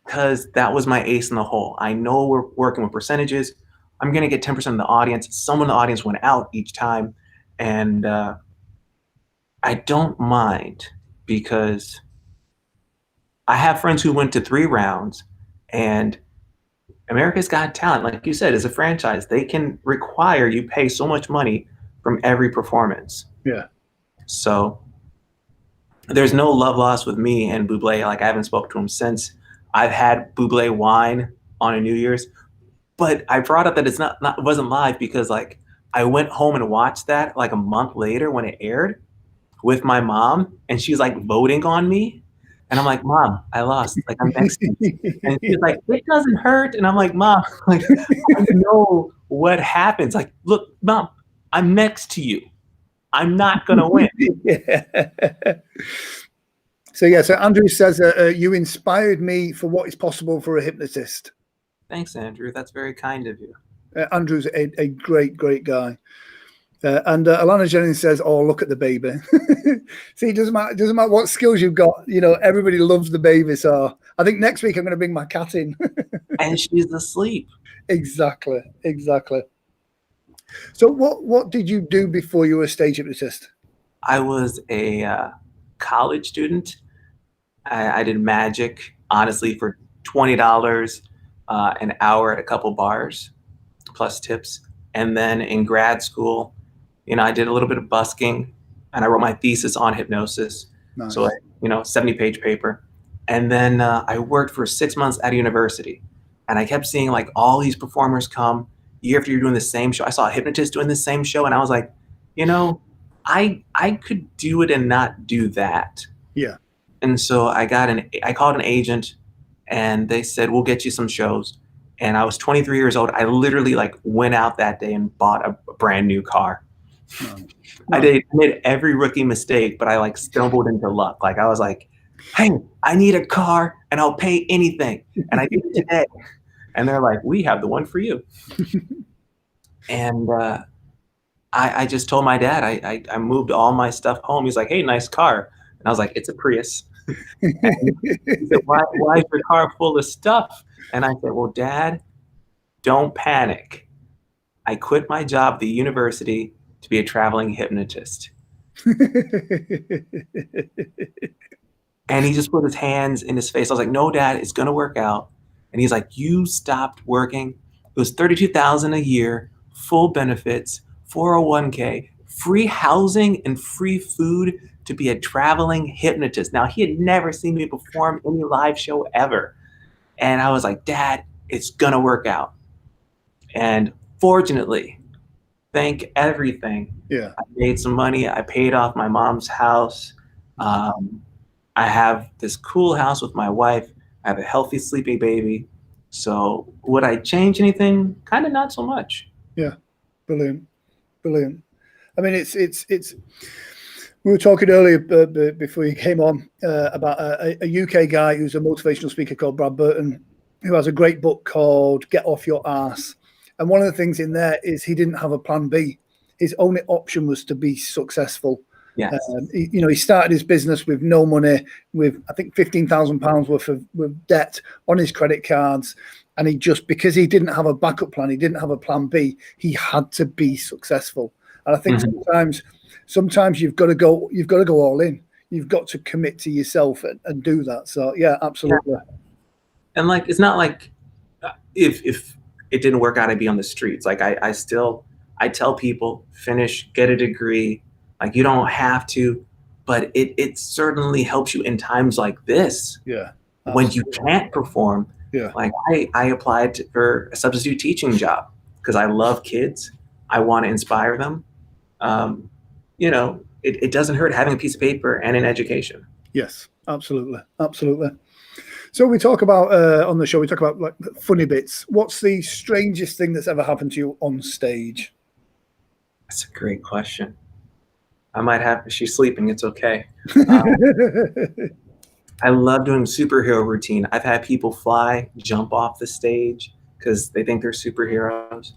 because that was my ace in the hole. I know we're working with percentages. I'm going to get 10% of the audience. Someone in the audience went out each time. And I don't mind because I have friends who went to 3 rounds, and America's Got Talent, like you said, is a franchise. They can require you pay so much money from every performance. Yeah. So there's no love lost with me and Buble. Like I haven't spoken to him since. I've had Buble wine on a New Year's, but I brought up that it wasn't live because like I went home and watched that like a month later when it aired with my mom, and she's like voting on me. And I'm like, Mom, I lost. Like I'm next. And she's like, it doesn't hurt. And I'm like, Mom, like I know what happens. Like, look, Mom, I'm next to you. I'm not gonna win. So Andrew says you inspired me for what is possible for a hypnotist. Thanks, Andrew. That's very kind of you. Andrew's a great guy. And Alana Jennings says, "Oh, look at the baby." See, it doesn't matter what skills you've got. You know, everybody loves the baby. So I think next week I'm going to bring my cat in. And she's asleep. Exactly. So what did you do before you were a stage hypnotist? I was a college student. I did magic, honestly, for $20 an hour at a couple bars, plus tips. And then in grad school, I did a little bit of busking, and I wrote my thesis on hypnosis. Nice. So, 70-page paper. And then I worked for 6 months at a university, and I kept seeing like all these performers come year after year doing the same show. I saw a hypnotist doing the same show, and I was like, I could do it and not do that. Yeah. And so I called an agent, and they said, we'll get you some shows. And I was 23 years old. I literally like went out that day and bought a brand new car. Oh. I made every rookie mistake, but I like stumbled into luck. Like I was like, hey, I need a car and I'll pay anything. And I did it today. And they're like, we have the one for you. And I just told my dad, I moved all my stuff home. He's like, hey, nice car. And I was like, it's a Prius. He said, why is your car full of stuff? And I said, well, Dad, don't panic. I quit my job at the university to be a traveling hypnotist. And he just put his hands in his face. I was like, no, Dad, it's going to work out. And he's like, you stopped working. It was $32,000 a year, full benefits, 401k, free housing and free food to be a traveling hypnotist. Now, he had never seen me perform any live show ever. And I was like, Dad, it's going to work out. And fortunately, thank everything. Yeah. I made some money. I paid off my mom's house. I have this cool house with my wife. I have a healthy, sleepy baby. So would I change anything? Kind of not so much. Yeah. Brilliant. I mean, it's we were talking earlier before you came on about a UK guy who's a motivational speaker called Brad Burton, who has a great book called Get Off Your Arse. And one of the things in there is he didn't have a plan B. His only option was to be successful. Yes. He started his business with no money, with I think £15,000 worth of debt on his credit cards. And because he didn't have a backup plan, he didn't have a plan B, he had to be successful. And I think sometimes sometimes you've got to go all in. You've got to commit to yourself and do that. So yeah, absolutely. Yeah. And like, it's not like if it didn't work out, I'd be on the streets. Like I tell people, finish, get a degree. Like you don't have to, but it certainly helps you in times like this. Yeah. When you can't perform. Yeah. Like I applied for a substitute teaching job because I love kids. I want to inspire them. You know, it doesn't hurt having a piece of paper and an education. Yes, absolutely. Absolutely. So we talk about on the show, we talk about like funny bits. What's the strangest thing that's ever happened to you on stage? That's a great question. I might have, she's sleeping, it's okay. I love doing superhero routine. I've had people fly, jump off the stage because they think they're superheroes.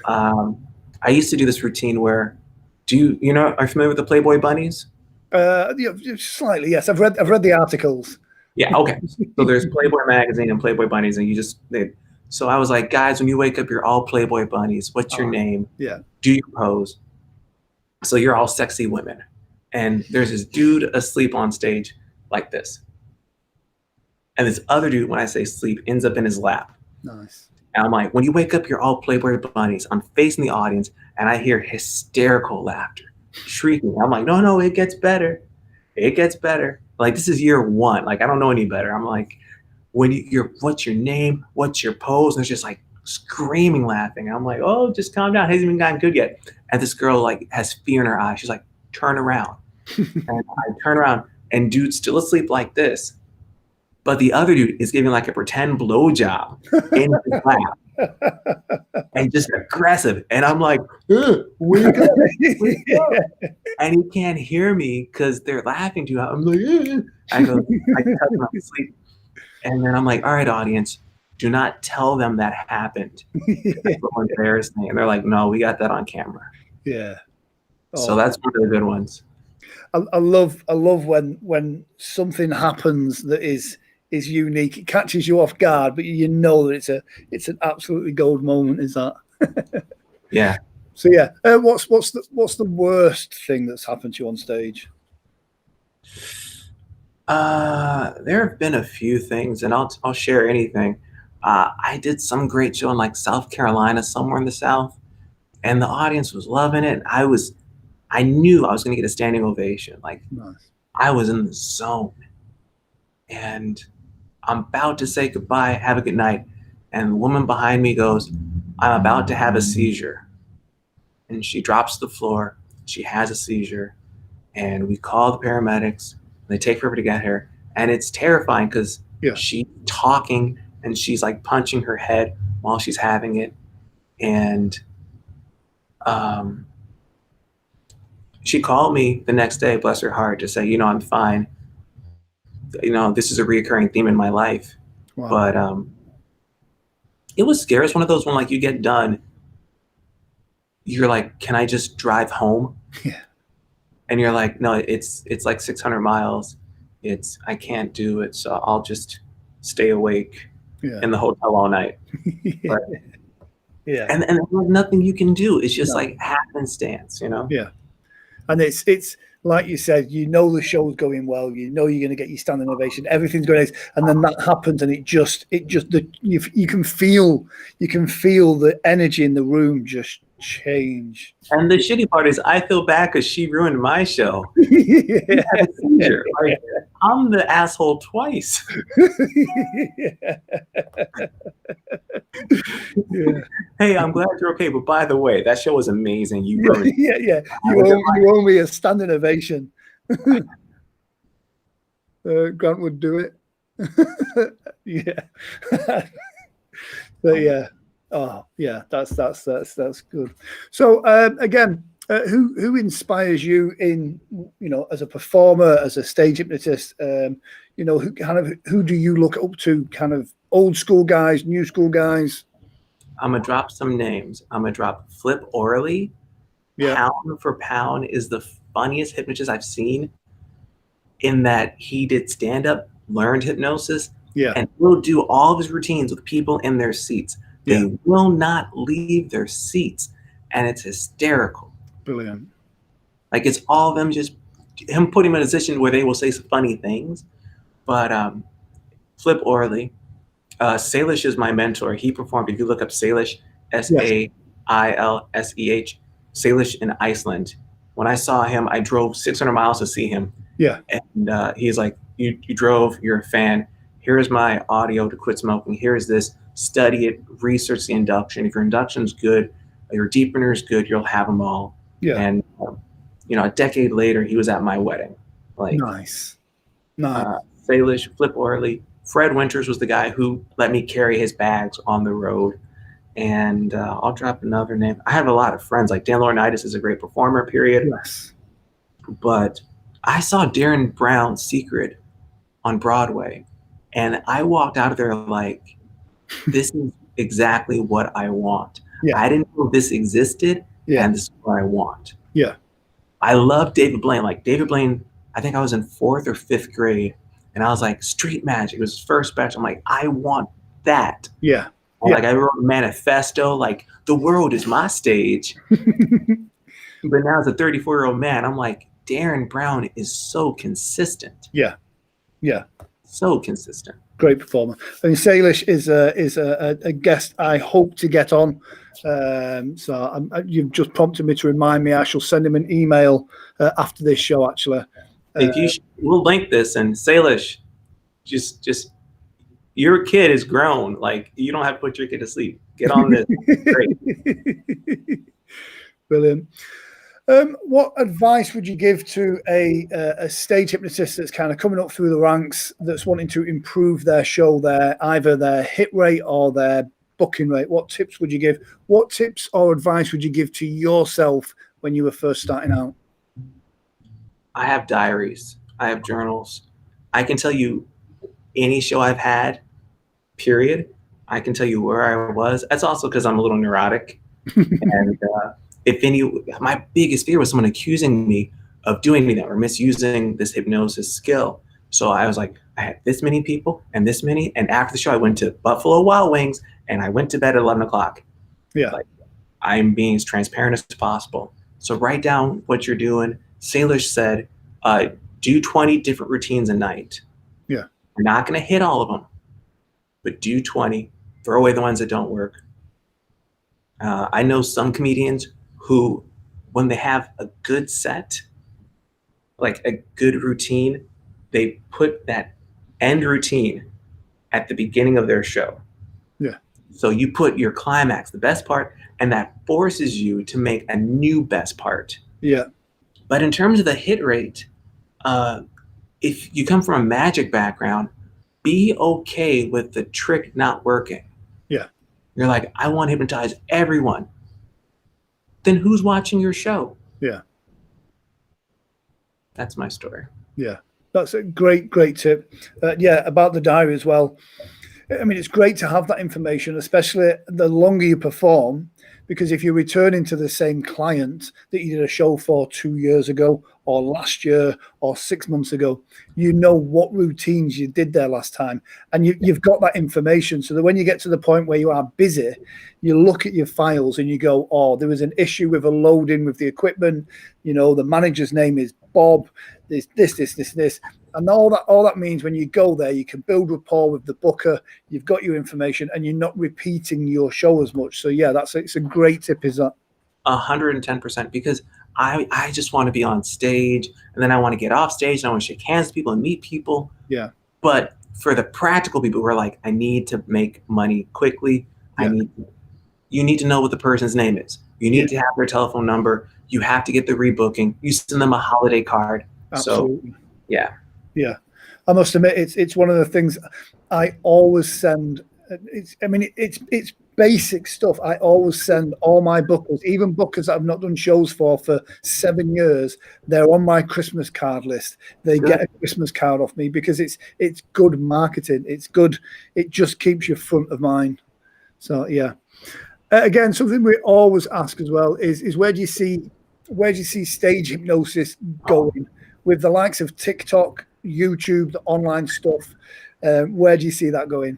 I used to do this routine where, are you familiar with the Playboy bunnies? Yeah, slightly, yes. I've read the articles. Yeah, okay. So there's Playboy magazine and Playboy bunnies, and so I was like, guys, when you wake up, you're all Playboy bunnies. What's your name? Yeah. Do your pose. So you're all sexy women. And there's this dude asleep on stage like this. And this other dude, when I say sleep, ends up in his lap. Nice. And I'm like, when you wake up, you're all Playboy bunnies. I'm facing the audience, and I hear hysterical laughter, shrieking. I'm like, no, it gets better. It gets better. Like, this is year one. Like, I don't know any better. I'm like, what's your name? What's your pose? And it's just like screaming, laughing. I'm like, oh, just calm down. It hasn't even gotten good yet. And this girl like has fear in her eyes. She's like, turn around. And I turn around, and dude's still asleep like this. But the other dude is giving like a pretend blowjob in his lap. And just aggressive. And I'm like, wake up, wake up. And he can't hear me because they're laughing too loud. I'm like, I touch him asleep. And then I'm like, all right, audience, do not tell them that happened. That's so embarrassing. And they're like, no, we got that on camera. Yeah. Oh. So that's one of the good ones. I love when something happens that is unique. It catches you off guard, but you know that it's an absolutely gold moment. Is that? Yeah. So yeah, what's the worst thing that's happened to you on stage? There have been a few things, and I'll share anything. I did some great show in like South Carolina, somewhere in the South, and the audience was loving it. I knew I was going to get a standing ovation. Like, nice. I was in the zone, and I'm about to say goodbye, have a good night. And the woman behind me goes, I'm about to have a seizure. And she drops to the floor. She has a seizure. And we call the paramedics. They take forever to get her. And it's terrifying because she's talking and she's like punching her head while she's having it. And she called me the next day, bless her heart, to say, I'm fine. This is a reoccurring theme in my life. Wow. But it was scary. It's one of those when like you get done, you're like, can I just drive home? Yeah. And you're like, no, it's like 600 miles. I can't do it. So I'll just stay awake in the hotel all night. But, yeah. And there's nothing you can do. It's just like happenstance, Yeah. And it's like you said, the show's going well, you're going to get your standing ovation, everything's going nice, and then that happens, and you can feel the energy in the room just change. And the shitty part is, I feel bad because she ruined my show. Yeah. Like, I'm the asshole twice. Yeah. Hey, I'm glad you're okay, but by the way, that show was amazing. You ruined it. Yeah. You owe me a standing ovation. Grant would do it. Yeah. But yeah. Oh yeah, that's good. So again, who inspires you in as a performer, as a stage hypnotist? Who do you look up to? Kind of old school guys, new school guys. I'm gonna drop some names. I'm gonna drop Flip Orley. Yeah. Pound for pound is the funniest hypnotist I've seen. In that he did stand up, learned hypnosis, and will do all of his routines with people in their seats. They will not leave their seats, and it's hysterical. Brilliant. Like it's all of them just him putting him in a position where they will say some funny things. But Flip Orley, Salish is my mentor. He performed, if you look up Salish, Sailsh, Salish in Iceland. When I saw him, I drove 600 miles to see him. Yeah. And he's like, you drove, you're a fan. Here's my audio to quit smoking. Here's this, study it, research the induction. If your induction's good, your deepener is good, you'll have them all. Yeah. And, a decade later, he was at my wedding. Like, nice. Salish, Flip Orley. Fred Winters was the guy who let me carry his bags on the road. And I'll drop another name. I have a lot of friends. Like Dan Laurinaitis is a great performer, period. Yes. But I saw Darren Brown's Secret on Broadway. And I walked out of there like, this is exactly what I want. Yeah. I didn't know this existed. Yeah. And this is what I want. Yeah. I love David Blaine. Like David Blaine, I think I was in 4th or 5th grade. And I was like, Street Magic. It was his first batch. I'm like, I want that. Yeah. Like I wrote a manifesto, like the world is my stage. But now as a 34-year-old man, I'm like, Darren Brown is so consistent. Yeah. Yeah. So consistent. Great performer. I mean, Salish is a guest I hope to get on. So you've just prompted me to remind me. I shall send him an email after this show, actually. If we'll link this, and Salish, just your kid is grown. Like you don't have to put your kid to sleep. Get on this. Great. Brilliant. What advice would you give to a stage hypnotist that's kind of coming up through the ranks, that's wanting to improve their show, either their hit rate or their booking rate? What tips would you give? What tips or advice would you give to yourself when you were first starting out? I have diaries. I have journals. I can tell you any show I've had, period. I can tell you where I was. That's also because I'm a little neurotic. And my biggest fear was someone accusing me of doing that or misusing this hypnosis skill. So I was like, I had this many people and this many. And after the show, I went to Buffalo Wild Wings and I went to bed at 11 o'clock. Yeah. Like, I'm being as transparent as possible. So write down what you're doing. Salish said, do 20 different routines a night. Yeah. We're not going to hit all of them, but do 20. Throw away the ones that don't work. I know some comedians who, when they have a good set, like a good routine, they put that end routine at the beginning of their show. Yeah. So you put your climax, the best part, and that forces you to make a new best part. Yeah. But in terms of the hit rate, if you come from a magic background, be okay with the trick not working. Yeah. You're like, I want to hypnotize everyone. Then who's watching your show? Yeah. That's my story. Yeah. That's a great tip. About the diary as well. I mean, it's great to have that information, especially the longer you perform, because if you're returning to the same client that you did a show for 2 years ago or last year or 6 months ago, you know what routines you did there last time. And you've got that information so that when you get to the point where you are busy, you look at your files and you go, oh, there was an issue with a loading with the equipment. You know, the manager's name is Bob. There's this. And all that means when you go there, you can build rapport with the booker. You've got your information, and you're not repeating your show as much. So yeah, it's a great tip. Is that 110%? Because I just want to be on stage, and then I want to get off stage, and I want to shake hands with people and meet people. Yeah. But for the practical people who are like, I need to make money quickly. Yeah. You need to know what the person's name is. You need to have their telephone number. You have to get the rebooking. You send them a holiday card. Absolutely. So yeah. Yeah, I must admit it's one of the things I always send. It's basic stuff. I always send all my bookers, even bookers that I've not done shows for 7 years. They're on my Christmas card list. They get a Christmas card off me because it's good marketing. It's good. It just keeps you front of mind. So yeah. Again, something we always ask as well is where do you see stage hypnosis going with the likes of TikTok, YouTube, the online stuff? Where do you see that going?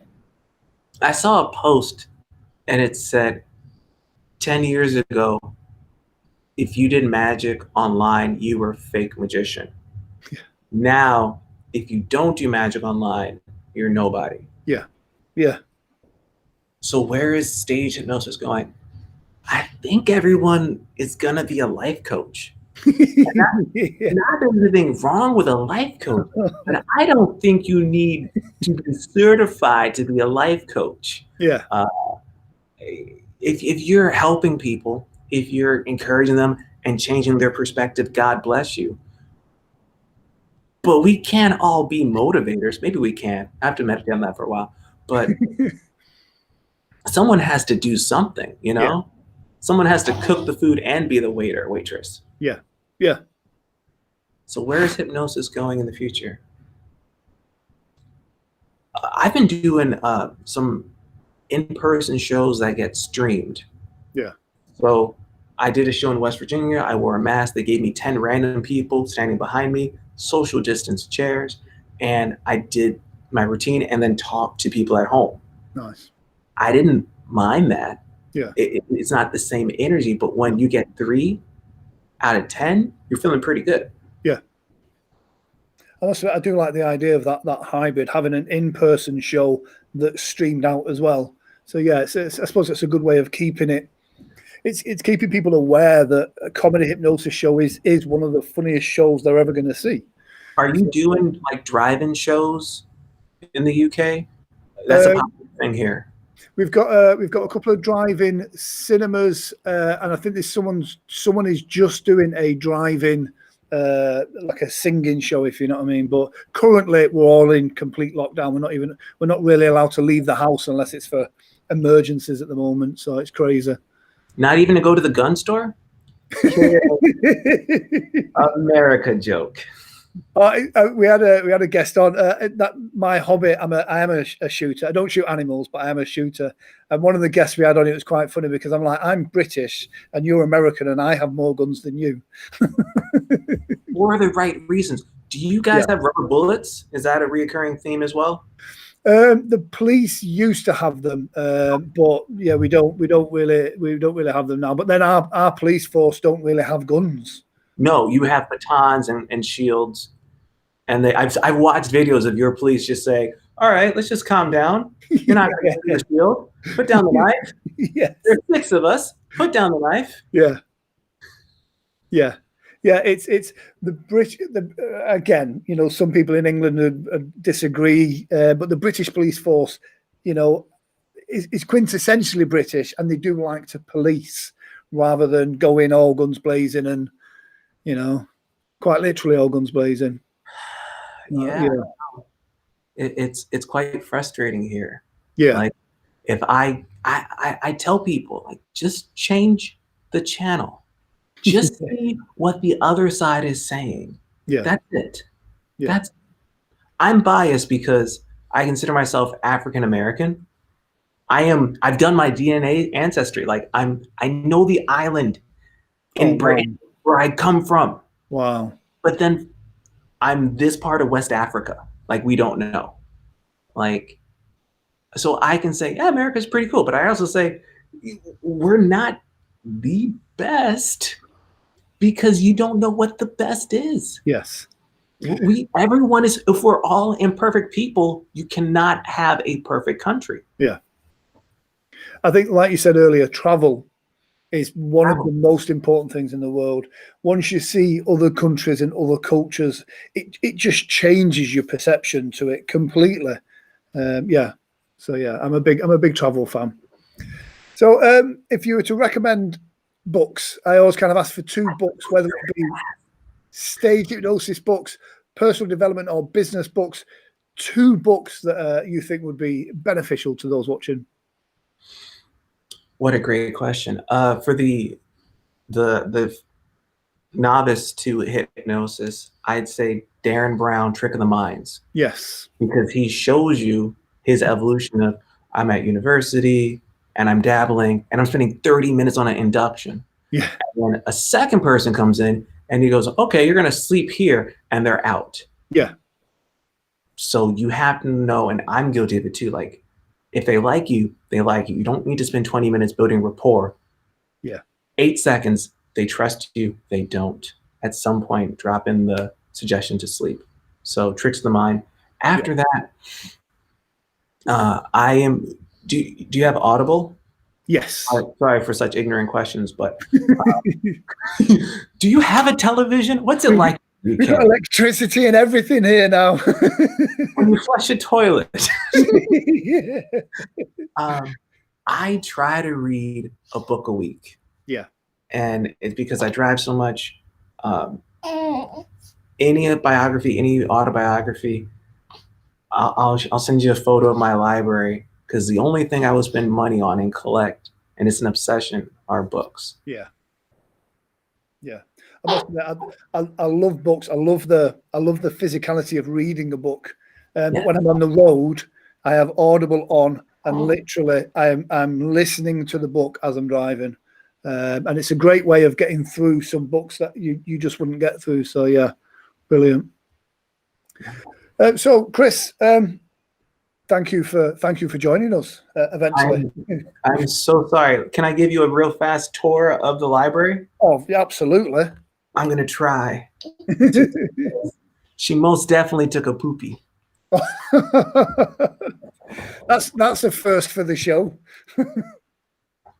I saw a post and it said 10 years ago, if you did magic online, you were a fake magician. Now, if you don't do magic online, you're nobody. Yeah. Yeah. So where is stage hypnosis going? I think everyone is gonna be a life coach. Yeah. Not that there's anything wrong with a life coach, but I don't think you need to be certified to be a life coach. Yeah. If you're helping people, if you're encouraging them and changing their perspective, God bless you. But we can't all be motivators. Maybe we can. I have to meditate on that for a while. But someone has to do something, you know? Yeah. Someone has to cook the food and be the waiter, waitress. Yeah. Yeah. So where is hypnosis going in the future? I've been doing some in-person shows that get streamed. Yeah. So I did a show in West Virginia. I wore a mask. They gave me 10 random people standing behind me, social distance chairs, and I did my routine and then talked to people at home. Nice. I didn't mind that. Yeah. It's not the same energy, but when you get 3 out of 10, you're feeling pretty good. Yeah. Also, I do like the idea of that hybrid, having an in-person show that's streamed out as well. So yeah, I suppose it's a good way of keeping it. It's keeping people aware that a comedy hypnosis show is one of the funniest shows they're ever going to see. Are you doing like drive-in shows in the UK? That's a popular thing here. We've got a couple of drive-in cinemas, and I think there's someone is just doing a drive-in like a singing show, if you know what I mean. But currently, we're all in complete lockdown. We're not really allowed to leave the house unless it's for emergencies at the moment. So it's crazy. Not even to go to the gun store? America joke. We had a guest on that my hobby. I am a shooter. I don't shoot animals, but I am a shooter. And one of the guests we had on, it was quite funny because I'm like, I'm British and you're American, and I have more guns than you. For the right reasons. Do you guys have rubber bullets? Is that a reoccurring theme as well? The police used to have them, but yeah, we don't really have them now. But then our police force don't really have guns. No, you have batons and shields, and I've watched videos of your police just say, "All right, let's just calm down. You're not going to use the shield. Put down the knife. Yeah, there's 6 of us. Put down the knife." Yeah. It's the British. Again, you know, some people in England disagree, but the British police force, you know, is quintessentially British, and they do like to police rather than go in all guns blazing and, you know, quite literally all guns blazing. Yeah. It's quite frustrating here. Yeah. Like if I tell people, like, just change the channel. Just see what the other side is saying. Yeah. That's it. Yeah. I'm biased because I consider myself African American. I've done my DNA ancestry. Like I know the island in Britain where I come from. Wow. But then I'm this part of West Africa. Like, we don't know. Like, so I can say, yeah, America's pretty cool. But I also say, we're not the best because you don't know what the best is. Yes. Everyone is, if we're all imperfect people, you cannot have a perfect country. Yeah. I think, like you said earlier, travel is one of the most important things in the world. Once you see other countries and other cultures, it just changes your perception to it completely. Yeah. So yeah, I'm a big travel fan. So if you were to recommend books, I always kind of ask for 2 books, whether it be stage hypnosis books, personal development, or business books. 2 books that you think would be beneficial to those watching. What a great question. For the novice to hypnosis, I'd say Darren Brown, Trick of the Minds. Yes. Because he shows you his evolution of, I'm at university and I'm dabbling and I'm spending 30 minutes on an induction. Yeah. And then a second person comes in and he goes, okay, you're going to sleep here, and they're out. Yeah. So you have to know, and I'm guilty of it too, like, if they like you, they like you. You don't need to spend 20 minutes building rapport. Yeah. 8 seconds, They trust you. They don't. At some point, drop in the suggestion to sleep. So tricks of the mind. After that, I am. Do you have Audible? Yes. Sorry for such ignorant questions, but do you have a television? What's it like? We've got electricity and everything here now. When you flush a toilet. Yeah. I try to read a book a week. Yeah. And it's because I drive so much. Any biography, any autobiography, I'll send you a photo of my library, because the only thing I will spend money on and collect, and it's an obsession, are books. Yeah. Yeah. I must admit, I love books. I love the physicality of reading a book. But when I'm on the road, I have Audible on, and literally I'm listening to the book as I'm driving. And it's a great way of getting through some books that you just wouldn't get through. So yeah, brilliant. So Chris, thank you for joining us eventually. I'm so sorry. Can I give you a real fast tour of the library? Oh, yeah, absolutely. I'm gonna try. She most definitely took a poopy. That's a first for the show.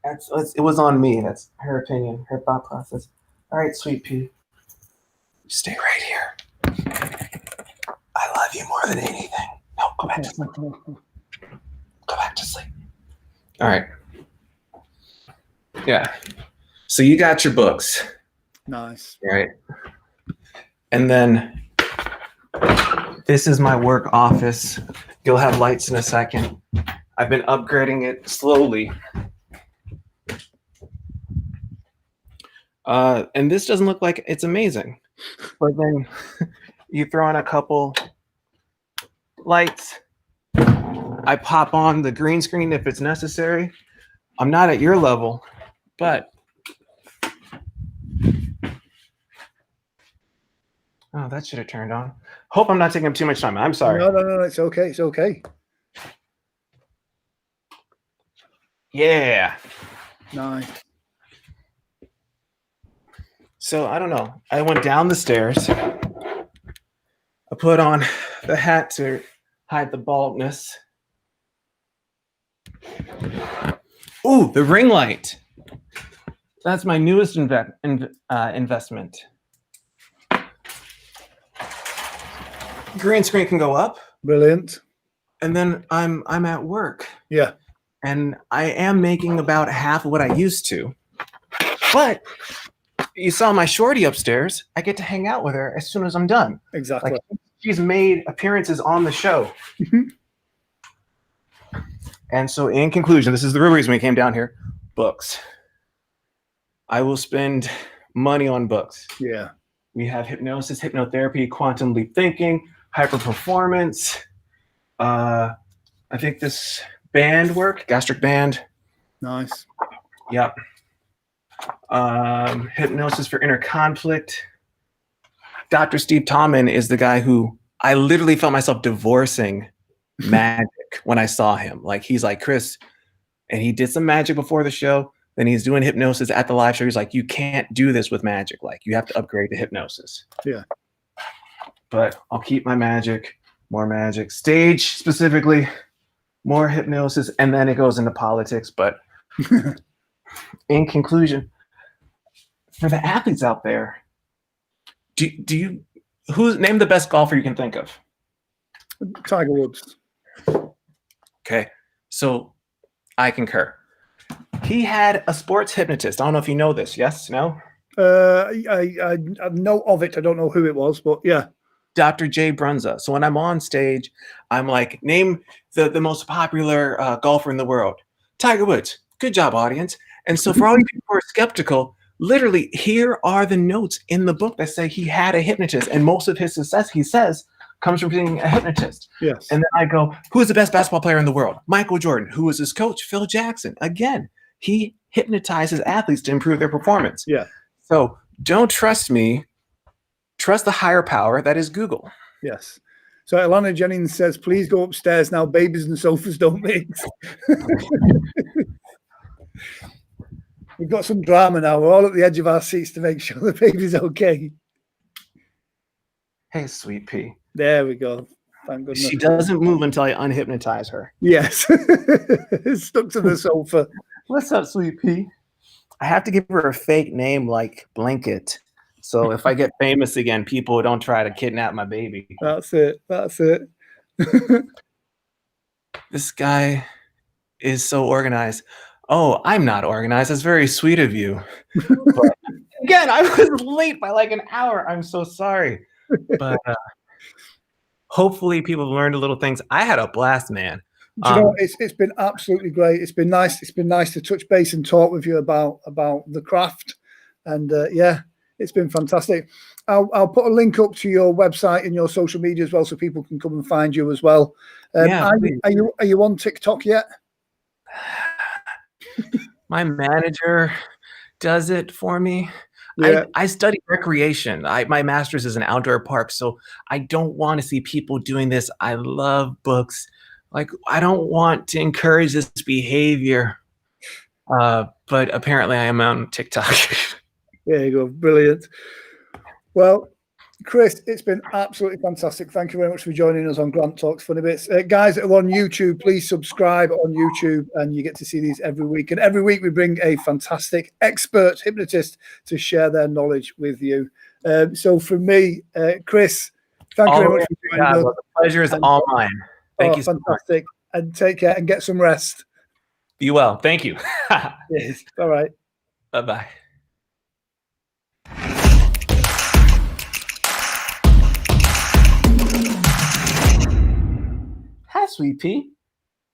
It was on me. That's her opinion, her thought process. All right, sweet pea. Stay right here. I love you more than anything. No, go back to sleep. Go back to sleep. All right. Yeah. So you got your books. Nice. Right. And then this is my work office. You'll have lights in a second. I've been upgrading it slowly. And this doesn't look like it's amazing. But then you throw in a couple lights. I pop on the green screen if it's necessary. I'm not at your level, but oh, that should have turned on. Hope I'm not taking up too much time. I'm sorry. No, it's okay. It's okay. Yeah. Nice. So I don't know. I went down the stairs. I put on the hat to hide the baldness. Ooh, the ring light. That's my newest investment. Green screen can go up. Brilliant. And then I'm at work. Yeah. And I am making about half of what I used to. But you saw my shorty upstairs. I get to hang out with her as soon as I'm done. Exactly. Like, she's made appearances on the show. And so in conclusion, this is the real reason we came down here. Books. I will spend money on books. Yeah. We have hypnosis, hypnotherapy, quantum leap thinking, hyper performance. I think this band work, gastric band. Nice. Yep. Hypnosis for inner conflict. Dr. Steve Tomlin is the guy who I literally felt myself divorcing magic when I saw him. Like, he's like, Chris, and he did some magic before the show. Then he's doing hypnosis at the live show. He's like, you can't do this with magic. Like, you have to upgrade to hypnosis. Yeah. But I'll keep my magic, more magic. Stage specifically, more hypnosis, and then it goes into politics. But in conclusion, for the athletes out there, name the best golfer you can think of? Tiger Woods. Okay, so I concur. He had a sports hypnotist. I don't know if you know this. Yes? No? I know of it. I don't know who it was, but yeah. Dr. Jay Brunza. So when I'm on stage, I'm like, name the most popular golfer in the world. Tiger Woods. Good job, audience. And so for all you people who are skeptical, literally, here are the notes in the book that say he had a hypnotist. And most of his success, he says, comes from being a hypnotist. Yes. And then I go, who is the best basketball player in the world? Michael Jordan. Who is his coach? Phil Jackson. Again, he hypnotizes athletes to improve their performance. Yeah. So don't trust me. Trust the higher power that is Google. Yes. So Alana Jennings says, please go upstairs now. Babies and sofas don't mix. We've got some drama now. We're all at the edge of our seats to make sure the baby's okay. Hey, sweet pea. There we go. Thank goodness. She doesn't move until I unhypnotize her. Yes. Stuck to the sofa. What's up, sweet pea? I have to give her a fake name like Blanket. So if I get famous again, people don't try to kidnap my baby. That's it. That's it. This guy is so organized. Oh, I'm not organized. That's very sweet of you. But again, I was late by like an hour. I'm so sorry. But hopefully people learned a little things. I had a blast, man. Do you know, it's been absolutely great. It's been nice. It's been nice to touch base and talk with you about the craft. And yeah, it's been fantastic. I'll put a link up to your website and your social media as well, so people can come and find you as well. Yeah, are you on TikTok yet? My manager does it for me. Yeah. I study recreation. My master's is in outdoor parks, so I don't want to see people doing this. I love books. Like, I don't want to encourage this behavior. But apparently I am on TikTok. There you go. Brilliant. Well, Chris, it's been absolutely fantastic. Thank you very much for joining us on Grant Talks Funny Bits. Guys that are on YouTube, please subscribe on YouTube, and you get to see these every week. And every week we bring a fantastic expert hypnotist to share their knowledge with you. So from me, Chris, thank you very much for joining us. The pleasure is all mine. Thank you so fantastic. much. And take care and get some rest. Be well. Thank you. Yes. All right. Bye-bye. Hi, sweet pea.